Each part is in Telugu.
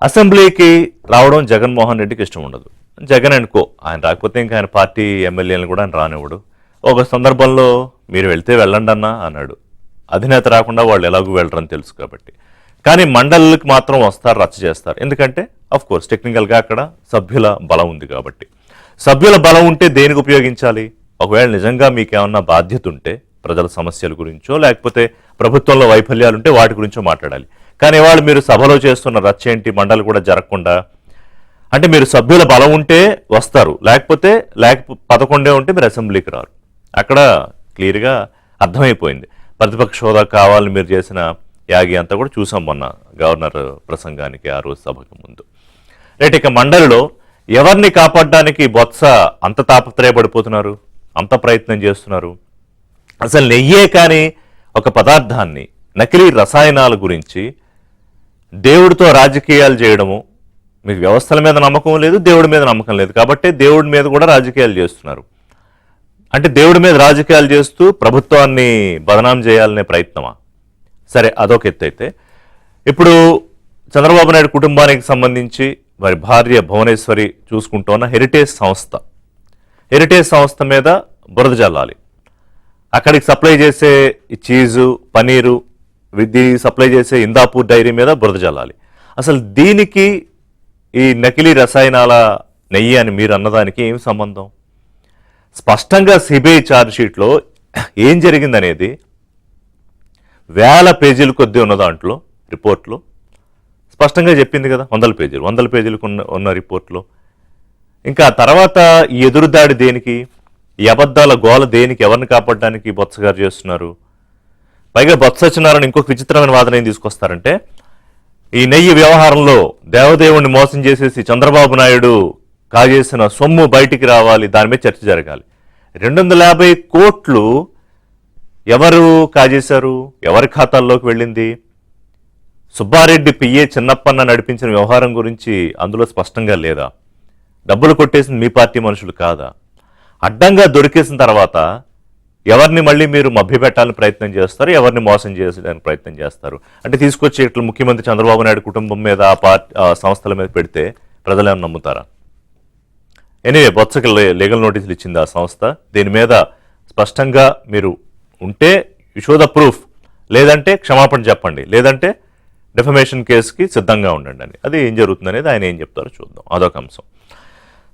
అసెంబ్లీకి రావడం జగన్మోహన్ రెడ్డికి ఇష్టం ఉండదు. జగన్ అనుకో ఆయన రాకపోతే ఇంకా ఆయన పార్టీ ఎమ్మెల్యేలను కూడా ఆయన రానివ్వడు. ఒక సందర్భంలో మీరు వెళ్తే వెళ్ళండి అన్నా అన్నాడు. అధినేత రాకుండా వాళ్ళు ఎలాగూ వెళ్ళరని తెలుసు కాబట్టి. కానీ మండలికి మాత్రం వస్తారు, రచ్చ చేస్తారు. ఎందుకంటే కోర్స్ టెక్నికల్గా అక్కడ సభ్యుల బలం ఉంది కాబట్టి. సభ్యుల బలం ఉంటే దేనికి ఉపయోగించాలి? ఒకవేళ నిజంగా మీకేమన్నా బాధ్యత ఉంటే ప్రజల సమస్యల గురించో లేకపోతే ప్రభుత్వంలో వైఫల్యాలుంటే వాటి గురించో మాట్లాడాలి. కానీ వాళ్ళు మీరు సభలో చేస్తున్న రచ్చ ఏంటి, మండలి కూడా జరగకుండా, అంటే మీరు సభ్యుల బలం ఉంటే వస్తారు, లేకపోతే 11 ఉంటే మీరు అసెంబ్లీకి రారు. అక్కడ క్లియర్గా అర్థమైపోయింది. ప్రతిపక్ష హోదా కావాలని మీరు చేసిన యాగి అంతా కూడా చూసాం మొన్న గవర్నర్ ప్రసంగానికి ఆ రోజు సభకు ముందు. రైట్, ఇక మండలిలో ఎవరిని కాపాడడానికి బొత్స అంత తాపత్రయపడిపోతున్నారు, అంత ప్రయత్నం చేస్తున్నారు? అసలు నెయ్యే కానీ ఒక పదార్థాన్ని నకిలీ రసాయనాల గురించి దేవుడితో రాజకీయాలు చేయడము, మీకు వ్యవస్థల మీద నమ్మకం లేదు, దేవుడి మీద నమ్మకం లేదు కాబట్టి దేవుడి మీద కూడా రాజకీయాలు చేస్తున్నారు. అంటే దేవుడి మీద రాజకీయాలు చేస్తూ ప్రభుత్వాన్ని బదనాం చేయాలనే ప్రయత్నమా? సరే, అదొక ఎత్తు. అయితే ఇప్పుడు చంద్రబాబు నాయుడు కుటుంబానికి సంబంధించి వారి భార్య భువనేశ్వరి చూసుకుంటున్న హెరిటేజ్ సంస్థ మీద బురద జల్లాలి. అక్కడికి సప్లై చేసే చీజు, పనీరు, సప్లై చేసే ఇందాపూర్ డైరీ మీద బురద జల్లాలి. అసలు దీనికి ఈ నకిలీ రసాయనాల నెయ్యి అని మీరు అన్నదానికి ఏం సంబంధం? స్పష్టంగా సిబిఐ ఛార్జ్షీట్లో ఏం జరిగిందనేది వేల పేజీలు కొద్దీ ఉన్న దాంట్లో రిపోర్ట్లో స్పష్టంగా చెప్పింది కదా. 100 పేజీలకు ఉన్న రిపోర్ట్లో. ఇంకా తర్వాత ఈ ఎదురుదాడి దేనికి, ఈ అబద్ధాల గోల దేనికి, ఎవరిని కాపాడడానికి బొత్స గారు చేస్తున్నారు? పైగా బొత్స సత్యనారాయణ ఇంకొక విచిత్రమైన వాదన ఏం తీసుకొస్తారంటే, ఈ నెయ్యి వ్యవహారంలో దేవదేవుణ్ణి మోసం చేసేసి చంద్రబాబు నాయుడు కాజేసిన సొమ్ము బయటికి రావాలి, దాని మీద చర్చ జరగాలి. 250 కోట్లు ఎవరు కాజేశారు, ఎవరి ఖాతాల్లోకి వెళ్ళింది? సుబ్బారెడ్డి పిఏ చిన్నప్పన్న నడిపించిన వ్యవహారం గురించి అందులో స్పష్టంగా లేదా? డబ్బులు కొట్టేసింది మీ పార్టీ మనుషులు కాదా? అడ్డంగా దొరికేసిన తర్వాత ఎవరిని మళ్ళీ మీరు మభ్యపెట్టాలని ప్రయత్నం చేస్తారు, ఎవరిని మోసం చేసేదానికి ప్రయత్నం చేస్తారు? అంటే తీసుకొచ్చి ఇట్లా ముఖ్యమంత్రి చంద్రబాబు నాయుడు కుటుంబం మీద, ఆ సంస్థల మీద పెడితే ప్రజలు ఏమైనా నమ్ముతారా? ఎనీవే, బొత్సకి లీగల్ నోటీసులు ఇచ్చింది ఆ సంస్థ. దీని మీద స్పష్టంగా మీరు ఉంటే యు షో ద ప్రూఫ్, లేదంటే క్షమాపణ చెప్పండి, లేదంటే డెఫమేషన్ కేసుకి సిద్ధంగా ఉండండి అని. అది ఏం జరుగుతుంది అనేది ఆయన ఏం చెప్తారో చూద్దాం. అదొక అంశం.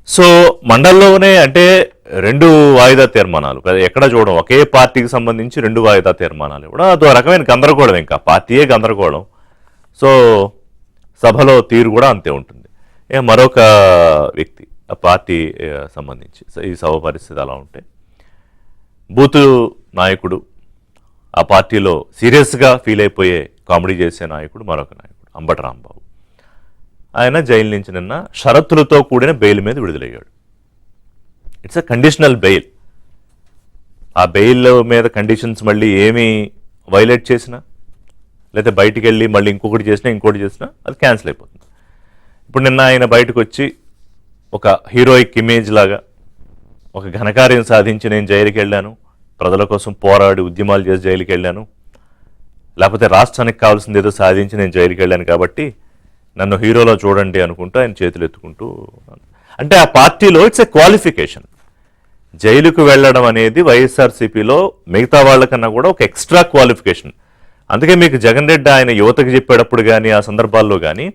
సో మండలిలోనే అంటే 2 వాయిదా తీర్మానాలు ఎక్కడ చూడడం, ఒకే పార్టీకి సంబంధించి 2 వాయిదా తీర్మానాలు కూడా అదో రకమైన గందరగోళం. ఇంకా పార్టీయే గందరగోళం. సో సభలో తీరు కూడా అంతే ఉంటుంది. మరొక వ్యక్తి ఆ పార్టీ సంబంధించి ఈ సభ పరిస్థితి అలా ఉంటే, బూతు నాయకుడు, ఆ పార్టీలో సీరియస్గా ఫీల్ అయిపోయే కామెడీ చేసే నాయకుడు, మరొక నాయకుడు అంబటి రాంబాబు. ఆయన జైలు నుంచి నిన్న షరతులతో కూడిన బెయిల్ మీద విడుదలయ్యాడు. It's a conditional bail. ఆ బెయిల్ మీద కండిషన్స్ మళ్ళీ ఏమీ వైలేట్ చేసినా, లేకపోతే బయటికి వెళ్ళి మళ్ళీ ఇంకొకటి చేసినా అది క్యాన్సిల్ అయిపోతుంది. ఇప్పుడు నిన్న ఆయన బయటకు వచ్చి ఒక హీరోయిక్ ఇమేజ్ లాగా, ఒక ఘనకార్యం సాధించి నేను జైలుకి వెళ్ళాను, ప్రజల కోసం పోరాడి ఉద్యమాలు చేసి జైలుకి వెళ్ళాను, లేకపోతే రాష్ట్రానికి కావాల్సింది ఏదో సాధించి నేను జైలుకి వెళ్ళాను కాబట్టి నన్ను హీరోలో చూడండి అనుకుంటూ ఆయన చేతులు ఎత్తుకుంటూ, అంటే ఆ పార్టీలో ఇట్స్ ఎ క్వాలిఫికేషన్. జైలుకు వెళ్ళడం అనేది వైఎస్ఆర్సీపీలో మిగతా వాళ్ళకన్నా కూడా ఒక ఎక్స్ట్రా క్వాలిఫికేషన్. అందుకే మీకు జగన్ రెడ్డి ఆయన యువతకు చెప్పేటప్పుడు కానీ ఆ సందర్భాల్లో కానీ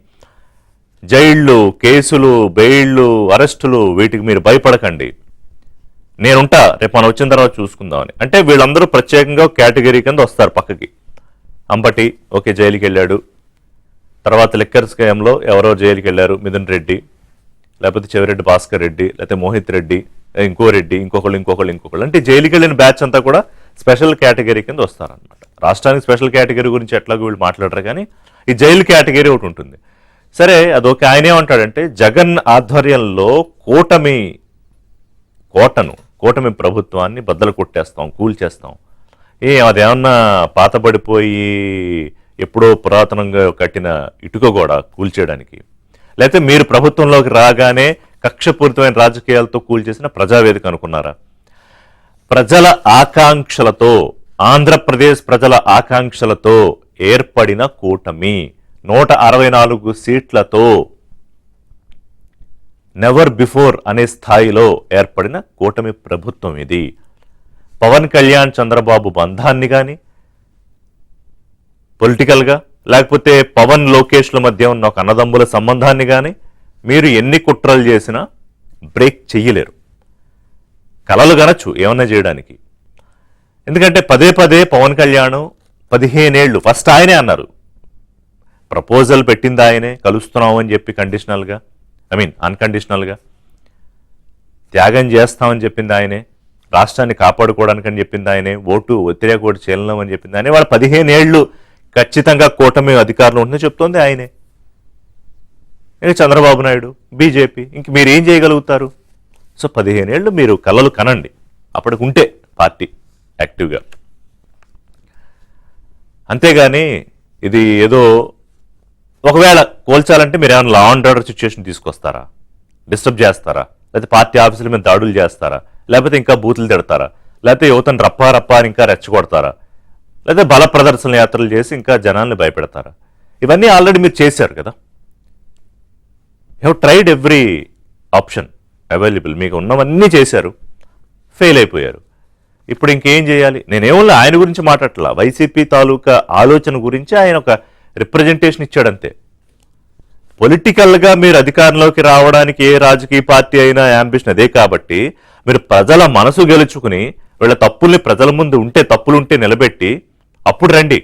జైళ్ళు, కేసులు, బెయిళ్ళు, అరెస్టులు, వీటికి మీరు భయపడకండి, నేనుంటా, రేపు మనం వచ్చిన తర్వాత చూసుకుందామని. అంటే వీళ్ళందరూ ప్రత్యేకంగా కేటగిరీ కింద వస్తారు పక్కకి. అంబటి ఓకే జైలుకి వెళ్ళాడు, తర్వాత లిక్కర్ స్కామ్లో ఎవరో జైలుకి వెళ్ళారు, మిథున్ రెడ్డి, లేకపోతే చెవిరెడ్డి భాస్కర్ రెడ్డి, లేకపోతే మోహిత్ రెడ్డి, ఇంకో రెడ్డి, ఇంకొకళ్ళు, అంటే జైలుకి వెళ్ళిన బ్యాచ్ అంతా కూడా స్పెషల్ కేటగిరీ కింద వస్తారనమాట. రాష్ట్రానికి స్పెషల్ కేటగిరీ గురించి ఎట్లాగో వీళ్ళు మాట్లాడరు, కానీ ఈ జైలు కేటగిరీ ఒకటి ఉంటుంది. సరే, అదొక. ఆయన ఏమంటాడంటే జగన్ ఆధ్వర్యంలో కూటమి ప్రభుత్వాన్ని బద్దలు కొట్టేస్తాం, కూల్చేస్తాం. అదేమన్నా పాతబడిపోయి ఎప్పుడో పురాతనంగా కట్టిన ఇటుక కూడా కూల్చేయడానికి, లేకపోతే మీరు ప్రభుత్వంలోకి రాగానే కక్షపూరితమైన రాజకీయాలతో కూల్చేసిన ప్రజావేదిక అనుకున్నారా? ప్రజల ఆకాంక్షలతో, ఆంధ్రప్రదేశ్ ప్రజల ఆకాంక్షలతో ఏర్పడిన కూటమి. 164 సీట్లతో నెవర్ బిఫోర్ అనే స్థాయిలో ఏర్పడిన కూటమి ప్రభుత్వం ఇది. పవన్ కళ్యాణ్ చంద్రబాబు బంధాన్ని కానీ పొలిటికల్గా, లేకపోతే పవన్ లోకేష్ల మధ్య ఉన్న ఒక అన్నదమ్ముల సంబంధాన్ని కానీ మీరు ఎన్ని కుట్రలు చేసినా బ్రేక్ చెయ్యలేరు. కలలు గనచ్చు ఏమన్నా చేయడానికి. ఎందుకంటే పదే పదే పవన్ కళ్యాణ్ 15 ఏళ్ళు ఫస్ట్ ఆయనే అన్నారు, ప్రపోజల్ పెట్టింది ఆయనే, కలుస్తున్నాం అని చెప్పి కండిషనల్గా, అన్కండిషనల్గా త్యాగం చేస్తామని చెప్పింది ఆయనే, రాష్ట్రాన్ని కాపాడుకోవడానికని చెప్పింది ఆయనే, వ్యతిరేక ఓటు చేయలేం అని చెప్పింది ఆయనే. వాళ్ళు 15 ఏళ్ళు ఖచ్చితంగా కూటమి అధికారంలో ఉంటుందని చెప్తోంది ఆయనే. ఇక చంద్రబాబు నాయుడు, బీజేపీ, ఇంక మీరు ఏం చేయగలుగుతారు? సో 15 ఏళ్ళు మీరు కలలు కనండి, అప్పటికి ఉంటే పార్టీ యాక్టివ్గా. అంతేగాని ఇది ఏదో ఒకవేళ కోల్చాలంటే మీరు ఏమైనా లా అండ్ ఆర్డర్ సిచ్యువేషన్ తీసుకొస్తారా, డిస్టర్బ్ చేస్తారా, లేకపోతే పార్టీ ఆఫీసుల మీద దాడులు చేస్తారా, లేకపోతే ఇంకా బూతులు తిడతారా, లేకపోతే యువతను రప్పా రప్పా అని ఇంకా రెచ్చగొడతారా, లేదా బల ప్రదర్శన యాత్రలు చేసి ఇంకా జనాల్ని భయపెడతారా? ఇవన్నీ ఆల్రెడీ మీరు చేశారు కదా. You have tried every option available, మీకు ఉన్నవన్నీ చేశారు, ఫెయిల్ అయిపోయారు. ఇప్పుడు ఇంకేం చేయాలి? నేనేమో ఆయన గురించి మాట్లాడట్లా, వైసీపీ తాలూకా ఆలోచన గురించి ఆయన ఒక రిప్రజెంటేషన్ ఇచ్చాడంతే. పొలిటికల్గా మీరు అధికారంలోకి రావడానికి ఏ రాజకీయ పార్టీ అయినా యాంబిషన్ అదే. కాబట్టి మీరు ప్రజల మనసు గెలుచుకుని వీళ్ళ తప్పుల్ని ప్రజల ముందు ఉంటే తప్పులుంటే నిలబెట్టి అప్పుడు రండి.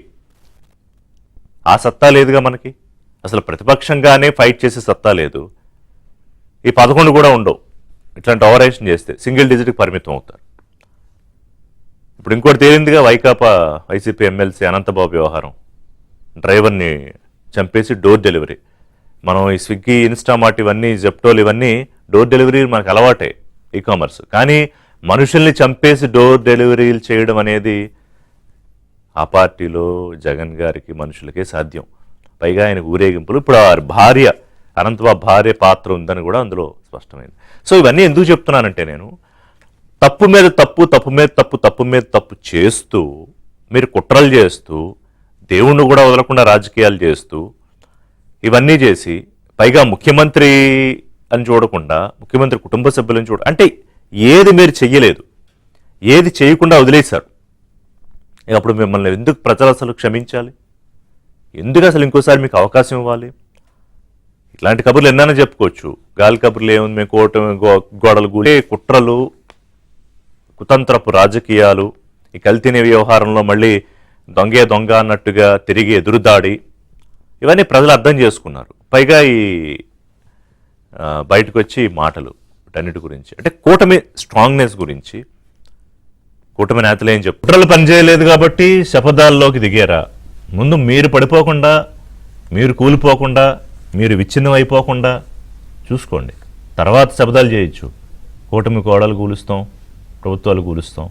ఆ సత్తా లేదుగా మనకి. అసలు ప్రతిపక్షంగానే ఫైట్ చేసే సత్తా లేదు. ఈ 11 కూడా ఉండవు. ఇట్లాంటి ఓవరేషన్ చేస్తే సింగిల్ డిజిట్కి పరిమితం అవుతారు. ఇప్పుడు ఇంకోటి తేలిందిగా, వైసీపీ ఎమ్మెల్సీ అనంతబాబు వ్యవహారం. డ్రైవర్ని చంపేసి డోర్ డెలివరీ. మనం ఈ స్విగ్గీ, ఇన్స్టామార్ట్ ఇవన్నీ, జెప్టోలు ఇవన్నీ డోర్ డెలివరీ మనకు అలవాటే, ఈ కామర్స్. కానీ మనుషుల్ని చంపేసి డోర్ డెలివరీలు చేయడం అనేది ఆ పార్టీలో జగన్ గారికి మనుషులకే సాధ్యం. పైగా ఆయనకు ఊరేగింపులు. ఇప్పుడు ఆ భార్య, అనంతబాబు భార్య పాత్ర ఉందని కూడా అందులో స్పష్టమైంది. సో ఇవన్నీ ఎందుకు చెప్తున్నానంటే, నేను తప్పు మీద తప్పు, తప్పు మీద తప్పు, తప్పు మీద తప్పు చేస్తూ, మీరు కుట్రలు చేస్తూ, దేవుణ్ణి కూడా వదలకుండా రాజకీయాలు చేస్తూ, ఇవన్నీ చేసి పైగా ముఖ్యమంత్రి అని చూడకుండా, ముఖ్యమంత్రి కుటుంబ సభ్యులను అంటే ఏది మీరు చెయ్యలేదు, ఏది చేయకుండా వదిలేశారు. అప్పుడు మిమ్మల్ని ఎందుకు ప్రజలు అసలు క్షమించాలి? ఎందుకు అసలు ఇంకోసారి మీకు అవకాశం ఇవ్వాలి? ఇట్లాంటి కబుర్లు ఎన్నైనా చెప్పుకోవచ్చు. గాలి కబుర్లు ఏముంది, మేము గోడలు కూలే కుట్రలు, కుతంత్రపు రాజకీయాలు, ఈ కల్తీని వ్యవహారంలో మళ్ళీ దొంగే దొంగ అన్నట్టుగా తిరిగి ఎదురుదాడి, ఇవన్నీ ప్రజలు అర్థం చేసుకున్నారు. పైగా ఈ బయటకు వచ్చి మాటలు వీటన్నిటి గురించి, అంటే కూటమి స్ట్రాంగ్నెస్ గురించి కూటమి నేతలు ఏం చెప్పు, కుట్రలు పనిచేయలేదు కాబట్టి శపథాల్లోకి దిగారా? ముందు మీరు పడిపోకుండా, మీరు కూలిపోకుండా, మీరు విచ్ఛిన్నం అయిపోకుండా చూసుకోండి. తర్వాత శపథాలు చేయొచ్చు. కూటమి కోడలు కూలుస్తాం, ప్రభుత్వాలు కూలుస్తాం.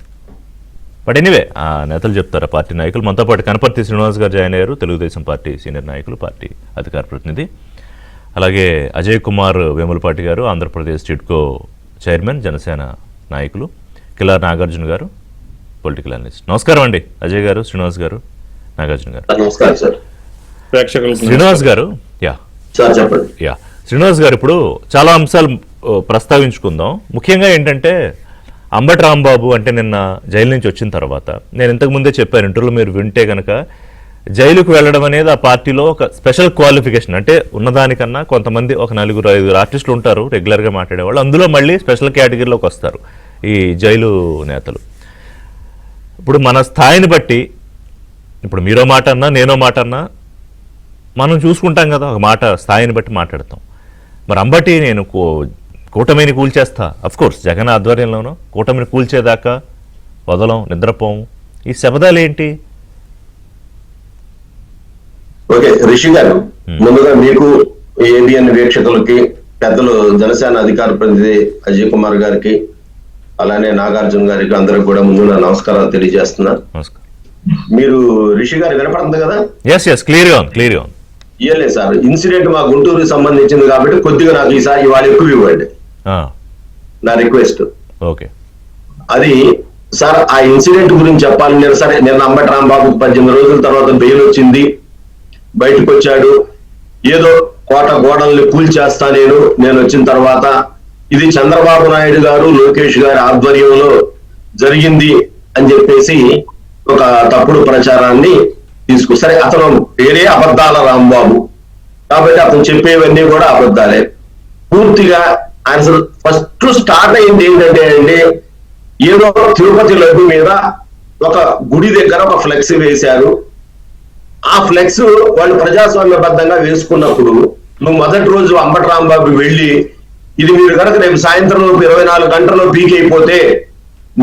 బట్ ఎనీవే, ఆ నేతలు చెప్తారు, పార్టీ నాయకులు. మనతో పాటు కనపర్తి శ్రీనివాస్ గారు జాయిన్ అయ్యారు, తెలుగుదేశం పార్టీ సీనియర్ నాయకులు, పార్టీ అధికార ప్రతినిధి. అలాగే అజయ్ కుమార్ వేములపాటి గారు, ఆంధ్రప్రదేశ్ టిడ్కో చైర్మన్, జనసేన నాయకులు. కిలార్ నాగార్జున గారు, పొలిటికల్ అనలిస్ట్. నమస్కారం అండి అజయ్ గారు, శ్రీనివాస్ గారు, నాగార్జున గారు. నమస్కారం సార్. శ్రీనివాస్ గారు, శ్రీనివాస్ గారు, ఇప్పుడు చాలా అంశాలు ప్రస్తావించుకుందాం. ముఖ్యంగా ఏంటంటే, అంబటి రాంబాబు అంటే నిన్న జైలు నుంచి వచ్చిన తర్వాత, నేను ఇంతకుముందే చెప్పాను ఇంటర్వ్యూలో, మీరు వింటే కనుక, జైలుకు వెళ్ళడం అనేది ఆ పార్టీలో ఒక స్పెషల్ క్వాలిఫికేషన్. అంటే ఉన్నదానికన్నా కొంతమంది, ఒక 4-5 ఆర్టిస్టులు ఉంటారు రెగ్యులర్గా మాట్లాడేవాళ్ళు, అందులో మళ్ళీ స్పెషల్ కేటగిరీలోకి వస్తారు ఈ జైలు నేతలు. ఇప్పుడు మన స్థాయిని బట్టి, ఇప్పుడు మీరో మాట అన్నా నేనో మాట అన్నా మనం చూసుకుంటాం కదా, ఒక మాట స్థాయిని బట్టి మాట్లాడతాం. మరి అంబటి, నేను కూటమిని కూల్చేస్తా, అఫ్కోర్స్ జగన్ ఆధ్వర్యంలోనూ, కూటమిని కూల్చేదాకా వదలం, నిద్రపోము, ఈ శబ్దాలు ఏంటి? ఓకే రిషి గారు, ముందుగా మీకు, ఏబిఎన్ వీక్షకులకి, పెద్దలు జనసేన అధికార ప్రతినిధి అజయ్ కుమార్ గారికి, అలానే నాగార్జున గారికి, అందరికి కూడా ముందు నా నమస్కారాలు తెలియజేస్తున్నా. మీరు రిషి గారు వినపడుతుంది కదా? క్లియర్ ఇయ్యలేదు సార్. ఇన్సిడెంట్ మా గుంటూరుకి సంబంధించింది కాబట్టి కొద్దిగా నాకు ఈసారి ఇవాళ ఎక్కువ ఇవ్వండి, నా రిక్వెస్ట్. ఓకే. అది సార్, ఆ ఇన్సిడెంట్ గురించి చెప్పాలి. నేను సరే, నిన్న అంబటి రాంబాబు 18 రోజుల తర్వాత బెయిల్ వచ్చింది, బయటకు వచ్చాడు, ఏదో కోట గోడల్ని కూల్చేస్తా నేను వచ్చిన తర్వాత ఇది చంద్రబాబు నాయుడు గారు లోకేష్ గారి ఆధ్వర్యంలో జరిగింది అని చెప్పేసి ఒక తప్పుడు ప్రచారాన్ని సరే అతను పేరే అబద్ధాల రాంబాబు కాబట్టి అతను చెప్పేవన్నీ కూడా అబద్ధాలే. పూర్తిగా ఆయన ఫస్ట్ స్టార్ట్ అయింది ఏంటంటే అండి, ఏదో తిరుపతి లడ్డు మీద ఒక గుడి దగ్గర ఒక ఫ్లెక్స్ వేశారు. ఆ ఫ్లెక్స్ వాళ్ళు ప్రజాస్వామ్యబద్ధంగా వేసుకున్నప్పుడు నువ్వు మొదటి రోజు అంబటి రాంబాబు వెళ్ళి ఇది మీరు కనుక రేపు సాయంత్రం 24 గంటల్లో పీక్ అయిపోతే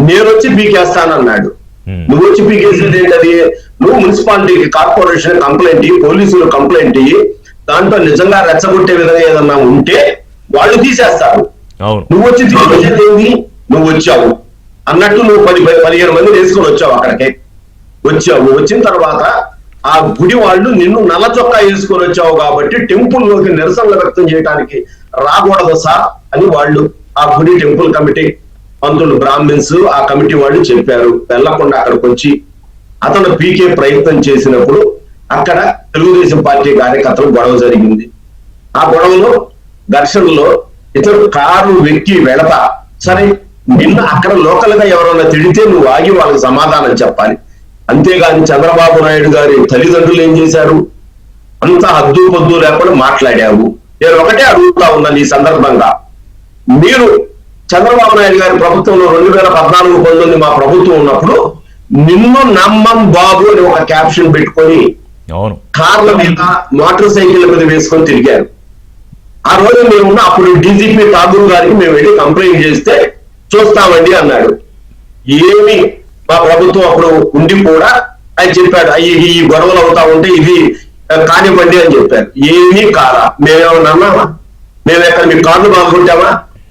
నేను వచ్చి పీకేస్తానన్నాడు. నువ్వు వచ్చి పీకేసేది ఏంటది? నువ్వు మున్సిపాలిటీకి కార్పొరేషన్ కంప్లైంట్ ఇయ్యి, పోలీసులు కంప్లైంట్ ఇయ్యి, దాంట్లో నిజంగా రెచ్చగొట్టే విధంగా ఏదన్నా ఉంటే వాళ్ళు తీసేస్తారు. నువ్వు వచ్చి తీసేది ఏంది? నువ్వు వచ్చావు అన్నట్టు నువ్వు 15 మంది వేసుకొని వచ్చావు, అక్కడికి వచ్చావు. వచ్చిన తర్వాత ఆ గుడి వాళ్ళు నిన్ను నల్ల చొక్కా వేసుకొని వచ్చావు కాబట్టి టెంపుల్ లోకి నిరసనలు వ్యక్తం చేయడానికి రాకూడదు సార్ అని వాళ్ళు ఆ గుడి టెంపుల్ కమిటీ పంతులు బ్రాహ్మిన్స్ ఆ కమిటీ వాళ్ళు చెప్పారు. వెళ్లకుండా అక్కడికి వచ్చి అతను పీకే ప్రయత్నం చేసినప్పుడు అక్కడ తెలుగుదేశం పార్టీ కార్యకర్తలు గొడవ జరిగింది. ఆ గొడవలో ఘర్షణలో ఇతడు కారు వెక్కి వెళతా సరే నిన్న అక్కడ లోకల్ గా ఎవరైనా తిడితే నువ్వు ఆగి వాళ్ళకి సమాధానం చెప్పాలి. అంతేగాని చంద్రబాబు నాయుడు గారి తల్లిదండ్రులు ఏం చేశారు? అంత హద్దు పొద్దు లేకుండా మాట్లాడావు. నేను ఒకటే అడుగుతా ఉన్నాను ఈ సందర్భంగా, మీరు చంద్రబాబు నాయుడు గారి ప్రభుత్వంలో 2014-19 మా ప్రభుత్వం ఉన్నప్పుడు నిన్ను నమ్మం బాబు అని ఒక క్యాప్షన్ పెట్టుకొని కార్ల మీద మోటార్ సైకిల్ మీద వేసుకొని తిరిగారు. ఆ రోజు మేము అప్పుడు డీజీపీ ఠాగూర్ గారికి మేము వెళ్ళి కంప్లైంట్ చేస్తే చూస్తామండి అన్నాడు. ఏమి మా ప్రభుత్వం అప్పుడు ఉండి కూడా ఆయన చెప్పాడు ఈ గొడవలు అవుతా ఉంటే ఇది కానివ్వండి అని చెప్పారు. ఏమీ కాదా? మేమేమన్నా అన్నామా? మేము ఎక్కడ మీ కార్లు బాగుంటామా?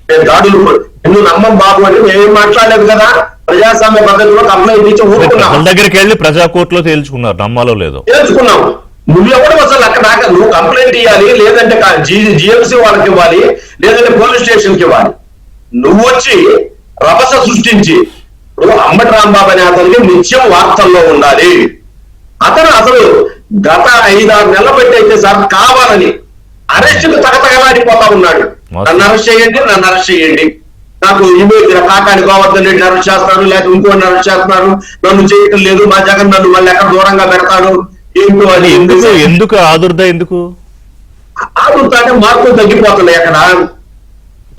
మేము దాడులు ఎందుకు నమ్మం బాబు అంటే మేమేం మాట్లాడలేదు కదా. ప్రజాస్వామ్య పద్ధతిలో కంప్లైంట్ ఇచ్చి ఊరుకున్నాం. దగ్గరికి వెళ్ళి ప్రజా కోర్టులో తేల్చుకున్నారు, నమ్మాలో లేదో తేల్చుకున్నాం. నువ్వెవడు అసలు అక్కడ నువ్వు కంప్లైంట్ ఇవ్వాలి, లేదంటే జిఎంసీ వాళ్ళకి ఇవ్వాలి, లేదంటే పోలీస్ స్టేషన్ కి ఇవ్వాలి. నువ్వు వచ్చి రభస సృష్టించి అంబటి రాంబాబు అనే అతనికి నిత్యం వార్తల్లో ఉండాలి. అతను అసలు గత 5-6 నెలల బట్టి అయితే సార్ కావాలని అరెస్టుకు తగతగలాడిపోతా ఉన్నాడు. నన్ను అరెస్ట్ చేయండి, నాకు ఇమేజ్ కాకాడి గోవర్ధన్ రెడ్డిని అరెస్ట్ చేస్తాడు, లేకపోతే ఇంకోటి అరెస్ట్ చేస్తున్నారు, నన్ను చేయటం లేదు, మా జగన్ నన్ను మళ్ళీ ఎక్కడ దూరంగా పెడతాడు ఏంటో అని. ఎందుకు ఆదుర్దా? ఎందుకు ఆదుర్దా అంటే మార్పులు తగ్గిపోతున్నాయి. అక్కడ